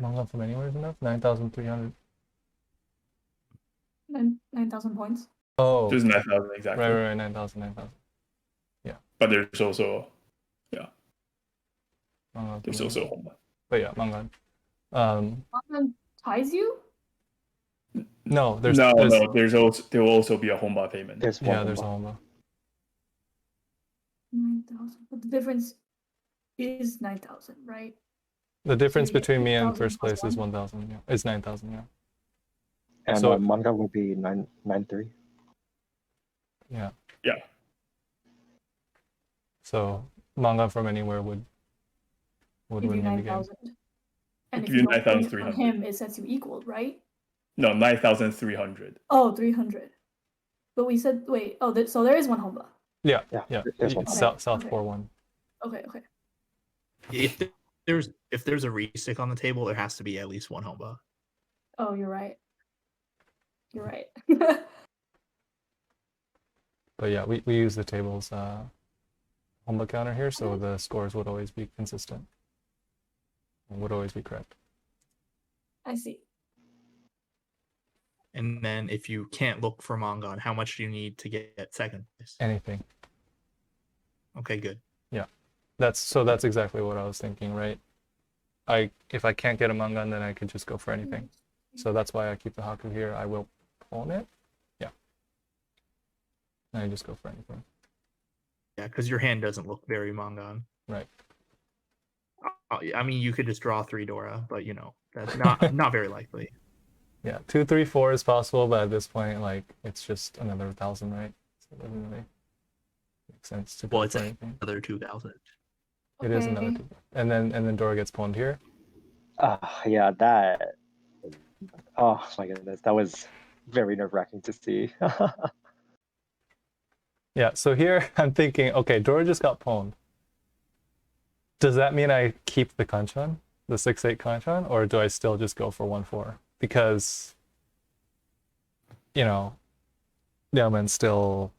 Mangan from anywhere is enough? 9,300. 9,000 points. Oh, Just 9,000 exactly. right, 9,000. But there's also Mangan there's from also anywhere. home. But yeah, Mangan. Mangan ties you? No, There will also be a Homba payment. There's one. Yeah, there's a Homba. 9,000. But the difference is 9,000, right? The difference you get between me and 8,000 first plus place is 1. 1,000. Yeah, it's 9,000. Yeah. And So- manga would be 993. Yeah. Yeah. So manga from anywhere would Give you win him the game. 9,000. And Give if you you don't finish on 9,300. him, it sets you equal, right? No, 9,300. Oh, 300. But we said, wait, oh, so there is one Honba. Yeah. Yeah, Yeah. there's one. Okay, South okay. 4-1. Okay. If there's a restick on the table, there has to be at least one Honba. Oh, you're right. You're right. But yeah, we use the table's Honba counter here, so the scores would always be consistent. And would always be correct. I see. And then if you can't look for Mongon, how much do you need to get second place? Anything. Okay, good. That's exactly what I was thinking, right? If I can't get a Mangan, then I could just go for anything. So that's why I keep the Haku here. I will pawn it. Yeah. And I just go for anything. Yeah, because your hand doesn't look very Mongon. Right. I mean, you could just draw 3 Dora, but you know that's not very likely. Yeah, 2, 3, 4 is possible, but at this point, like it's just another 1,000, right? So it doesn't really make sense to go Well, it's for anything. another 2,000. It is another 2. And then Dora gets pawned here. Yeah, that. Oh my goodness, that was very nerve-wracking to see. Yeah, so here I'm thinking, okay, Dora just got pawned. Does that mean I keep the kanchan, the 6-8 kanchan, or do I still just go for 1-4? Because, you know, it's still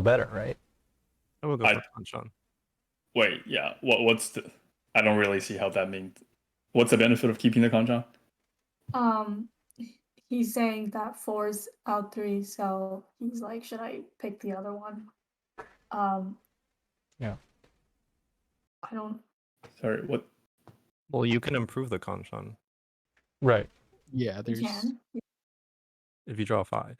better, right? I would go for hanchan. Wait, yeah. What's the? I don't really see how that means. What's the benefit of keeping the kanchan? He's saying that 4's out 3, so he's like, should I pick the other one? Yeah. I don't. Sorry, what? Well, you can improve the kanchan Right. Yeah, You there's can. if you draw 5.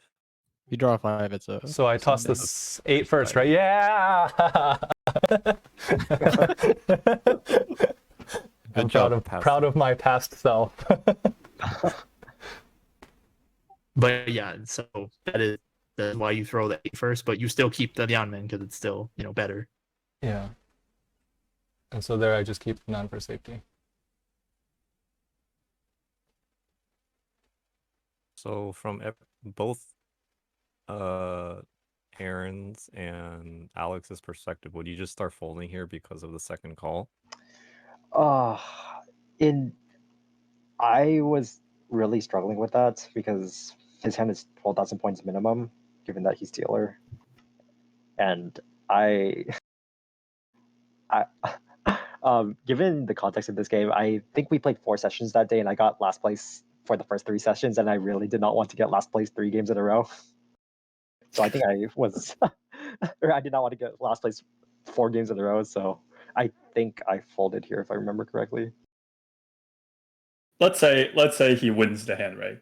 if you draw 5, it's a. So I toss Sunday. this 8 first, right? Yeah. I'm proud of my past self. But yeah, so that's why you throw the 8 first, but you still keep the Yanmen because it's still better. Yeah. And so there I just keep none for safety. So from both Aaron's and Alex's perspective, would you just start folding here because of the second call? I was really struggling with that because his hand is 12,000 points minimum, given that he's dealer, and given the context of this game, I think we played 4 sessions that day, and I got last place for the first 3 sessions, and I really did not want to get last place 3 games in a row. So I think I was, or I did not want to get last place 4 games in a row. So I think I folded here, if I remember correctly. Let's say he wins the hand, right?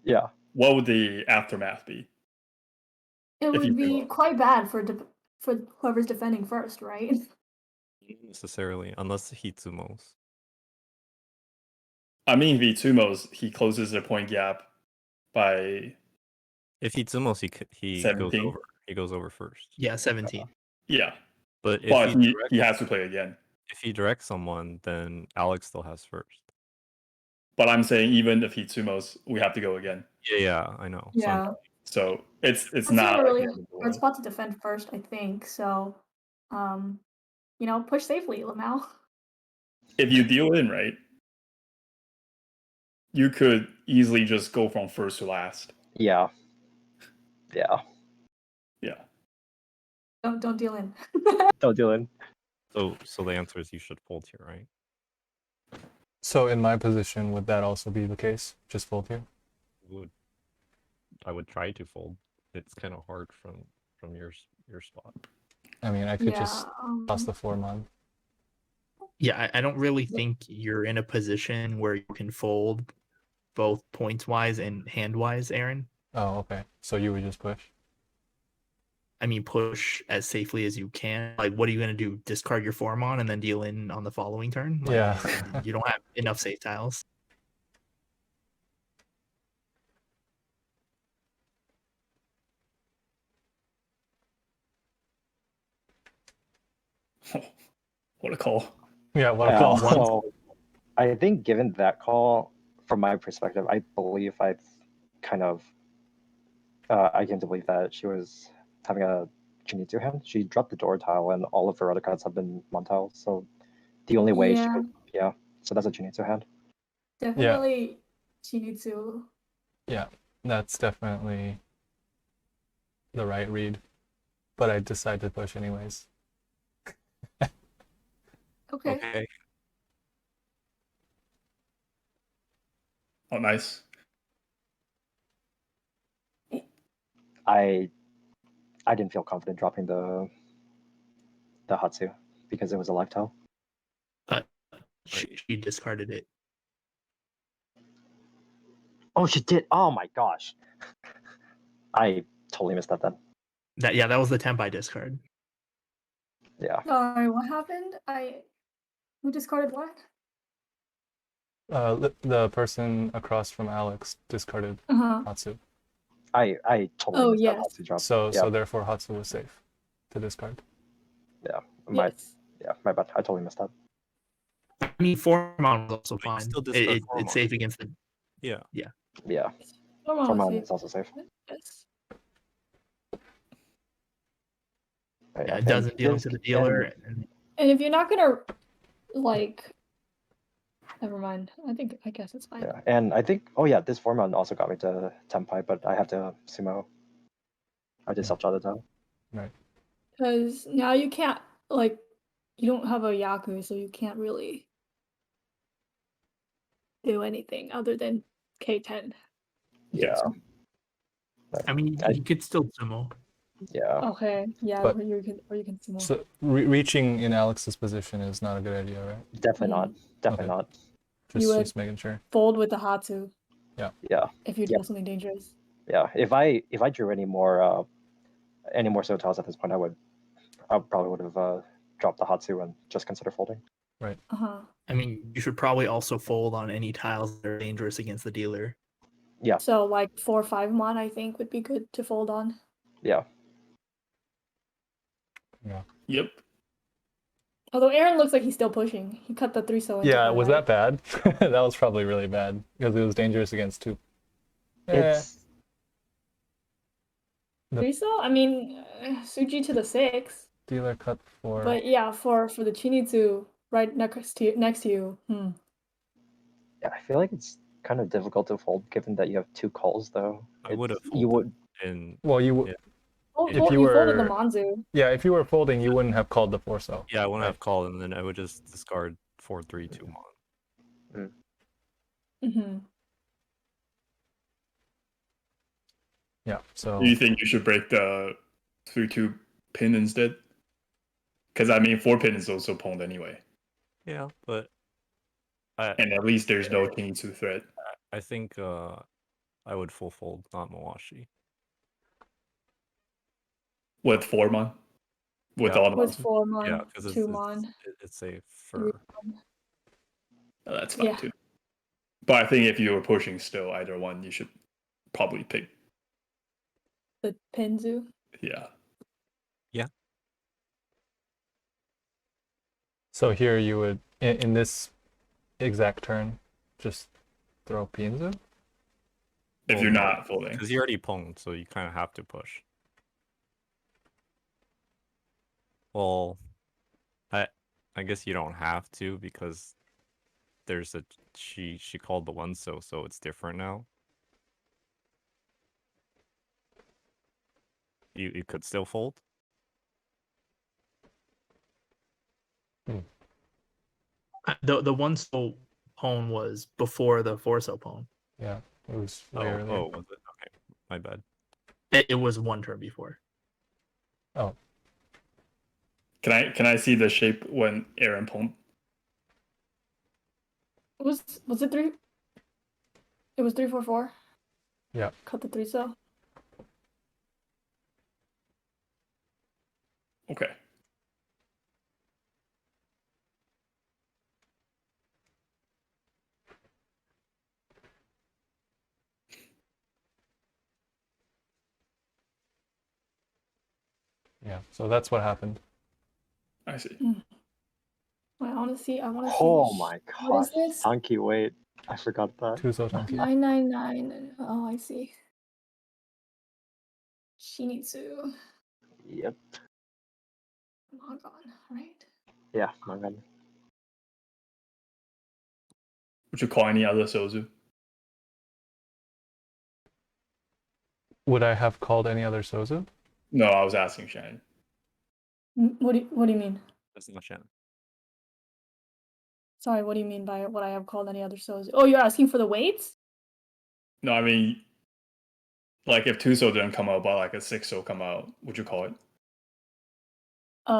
Yeah. What would the aftermath be? It If you would do be well. quite bad for whoever's defending first, right? Not necessarily, unless he Tsumos. I mean, V2mos, he closes the point gap by If he Tsumos, he goes 17. over. He goes over first. Yeah, 17. Yeah, But if but he he has to play again. if he directs someone, then Alex still has first. But I'm saying even if he Tsumos, we have to go again. Yeah, I know. Yeah. So it's It's not not a really like the end of the hard world. spot to defend first, I think. So, push safely, Lamau. If you deal in, right, you could easily just go from first to last. Yeah. Yeah. Yeah. Don't deal in. Don't deal in. So the answer is you should fold here, right? So in my position, would that also be the case? Just fold here? I would try to fold. It's kind of hard from your spot. I mean, I could Yeah. just toss the 4 mon. Yeah, I don't really think you're in a position where you can fold both points wise and hand wise, Aaron. Oh, okay. So you would just push? I mean, push as safely as you can. Like, what are you going to do? Discard your 4-mon and then deal in on the following turn? Like, Yeah. You don't have enough safe tiles. What a call. Yeah, what a Yeah, call. so I think given that call, from my perspective, I believe I've kind of I came to believe that she was having a Chinitsu hand. She dropped the door tile, and all of her other cards have been Mon tiles. So the only way she Yeah. could, yeah. So that's a Chinitsu hand. Definitely Chinitsu. Yeah, that's definitely the right read. But I decided to push anyways. Okay. Okay. Oh, nice. I didn't feel confident dropping the Hatsu because it was a live tile. She discarded it. Oh, she did. Oh my gosh. I totally missed that then. That was the Tenpai discard. Yeah. Sorry, what happened? Who discarded what? The person across from Alex discarded Uh-huh. Hatsu. I totally Oh, missed that yes. Hatsu drop. So yeah. so therefore Hatsu was safe to discard. Yes. My bad. I totally missed that. I mean, Formon was also But you fine. still discard It's Formon. safe against the. Yeah. Yeah. Formon was Formon safe. is also safe. Yes. Yeah, it doesn't deal to the dealer. And if you're not gonna like, never mind. I guess it's fine. Yeah, and I think this Formon also got me to Tenpai, but I have to sumo. I just self shot it out. Right. Because now you can't you don't have a Yaku, so you can't really do anything other than K10. Yeah. I mean, you could still sumo. Yeah. Okay. Yeah, But- or you can sumo. So reaching in Alex's position is not a good idea, right? Definitely not. Definitely Okay. not. You would- Just making sure. Fold with the Hatsu Yeah. if you Yeah. do something dangerous. Yeah. If I drew any more so tiles at this point, I probably would have dropped the Hatsu and just consider folding. Uh-huh. I mean, you should probably also fold on any tiles that are dangerous against the dealer. Yeah. So like 4 or 5 mon, I think would be good to fold on. Yeah. Yeah. Yep. Although Aaron looks like he's still pushing. He cut the 3-so into Yeah, her, was right? that bad? That was probably really bad because it was dangerous against two. It's 3-so? I mean, Suji to the 6. Dealer cut for. But yeah, for the Chinitsu right next to you. yeah, I feel like it's kind of difficult to fold given that you have 2 calls though. I would have You would and Well, you Yeah. Oh, If you you folded the were- Manzu. yeah, if you were folding, you wouldn't have called the 4-so. yeah, I wouldn't Right. have called, and then I would just discard 4-3-2 mon. Mm-hmm. Yeah. So Do you think you should break the 3-2 pin instead? Because I mean, 4 pin is also pwned anyway, Yeah, but and at least there's no King-2 threat. I think I would full fold, not Mawashi. With 4 mon, with Yeah. all the With Manzu? 4 mon, Yeah, because 2 mon. it's safe Three for. mon. Oh, that's fine Yeah. too. But I think if you were pushing still, either one, you should probably pick. The Penzu. Yeah. so here you would in this exact turn just throw Pinzu. If you're not folding. Because you already pwned, so you kind of have to push. Well, I guess you don't have to because there's a she called the 1-so, so it's different now. You could still fold. The 1-so pwn was before the 4-so pwn. Yeah, it was way earlier. Oh, was it? Okay, my bad. It was 1 turn before. Oh, Can I see the shape when Aaron pwned? Was it 3? It was 3-4-4. Yeah. Cut the 3-so. Okay. yeah. So that's what happened. I see. want to see. I want to see. Oh my What is gosh. this? Donkey, wait. I forgot that. Tuso Tanki. 999. Oh, I see. Shinitsu. Yep. Magon, right? Yeah, my god. Would you call any other Sozu? Would I have called any other Sozu? No, I was asking Shannon. What do you mean? That's not Shannon. Sorry, what do you mean by what I have called any other shows? Oh, you're asking for the weights? No, I mean, like if Tuso didn't come out, but like a 6-0 come out, would you call it? If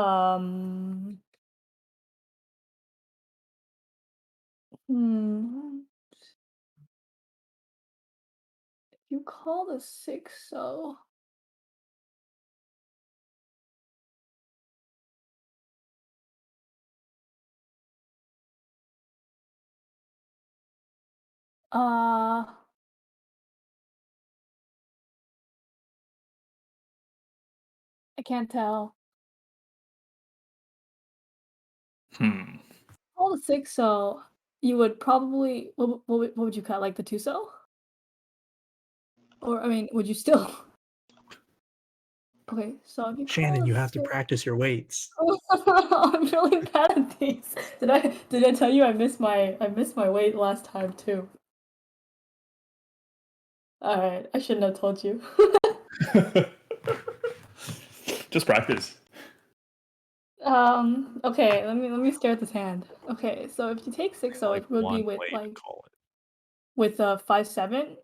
you call the 6-0. I can't tell. Call the 6-0. You would probably what would you cut, like the 2-0? Or I mean, would you still? Okay, so if you Shannon, call you the have to practice your weights. I'm really bad at these. Did I tell you I missed my weight last time too? All right, I shouldn't have told you. Just practice. Okay, let me stare at this hand. Okay, so if you take 6-0, it would be with way to like call it. with 5-7.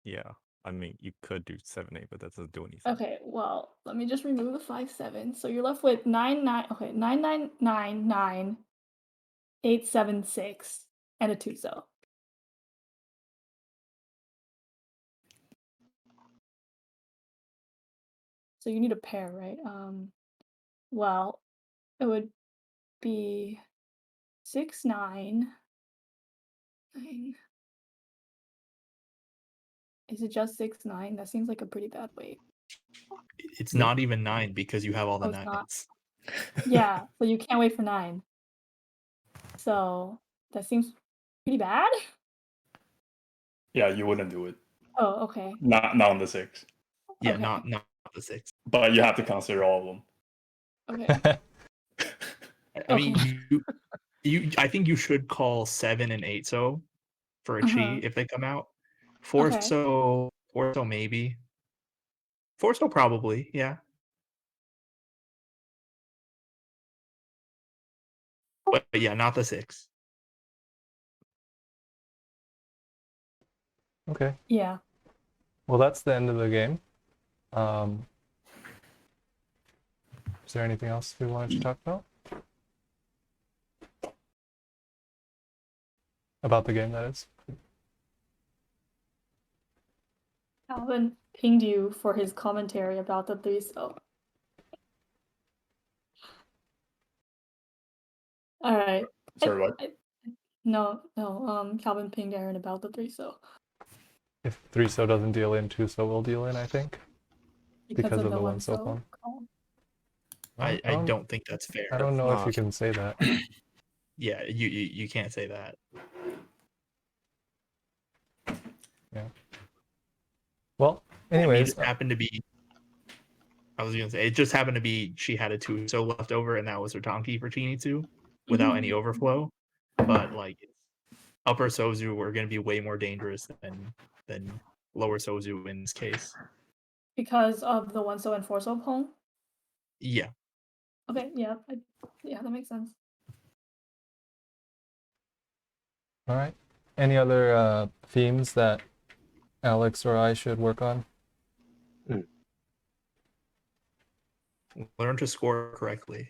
Yeah, I mean you could do 7-8, but that doesn't do anything. Okay, well, let me just remove the 5-7. So you're left with 9-9. Okay, 9-9-9-9, 8-7-6, and a 2-0. So you need a pair, right? Well, it would be 6-9. 9. Is it just 6-9? That seems like a pretty bad weight. It's not even 9 because you have all the Oh, it's not. nines. Yeah, so you can't wait for 9. So that seems pretty bad. Yeah, you wouldn't do it. Oh, okay. Not on the 6. Yeah, Okay. not the 6. But you have to consider all of them. Okay. I mean, you I think you should call 7 and 8-0 for a chi if they come out. 4-0 maybe. 4-0 probably, yeah. But yeah, not the 6. Okay. Yeah. Well, that's the end of the game. Is there anything else we wanted to talk about? About the game, that is. Calvin pinged you for his commentary about the 3-0. All right. Sorry, what? No. Calvin pinged Aaron about the 3-0. If 3-so doesn't deal in, 2-so will deal in, I think. Because of the 1-so pawn. call. I don't think that's fair. I don't know if you can say that. Yeah, you can't say that. Yeah. Well, anyways. It happened to be. I was gonna say it just happened to be she had a 2-so left over, and that was her donkey for Chinitsu without any overflow. But like upper Sozu were gonna be way more dangerous than lower Sozu in this case. Because of the 1-so and 4-so pawn? Yeah. Okay, yeah. Yeah, that makes sense. All right. Any other themes that Alex or I should work on? Learn to score correctly.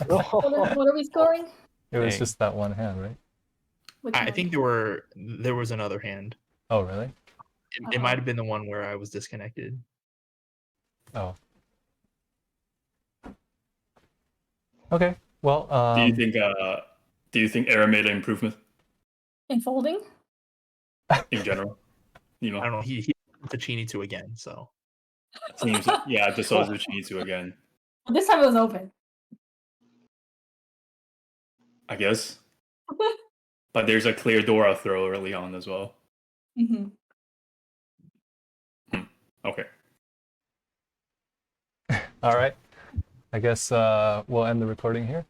What are we scoring? It was Dang. just that one hand, right? Which I one? think there was another hand. Oh, really? It might have been the one where I was disconnected. Oh. Okay. Well, do you think Aaron made an improvement In folding? in general? You know, I don't know. He went to Chinitsu again, so seems yeah, the Sozu Chinitsu again. This time it was open. I guess. But there's a clear Dora throw early on as well. Hmm. Okay. All right. I guess we'll end the recording here.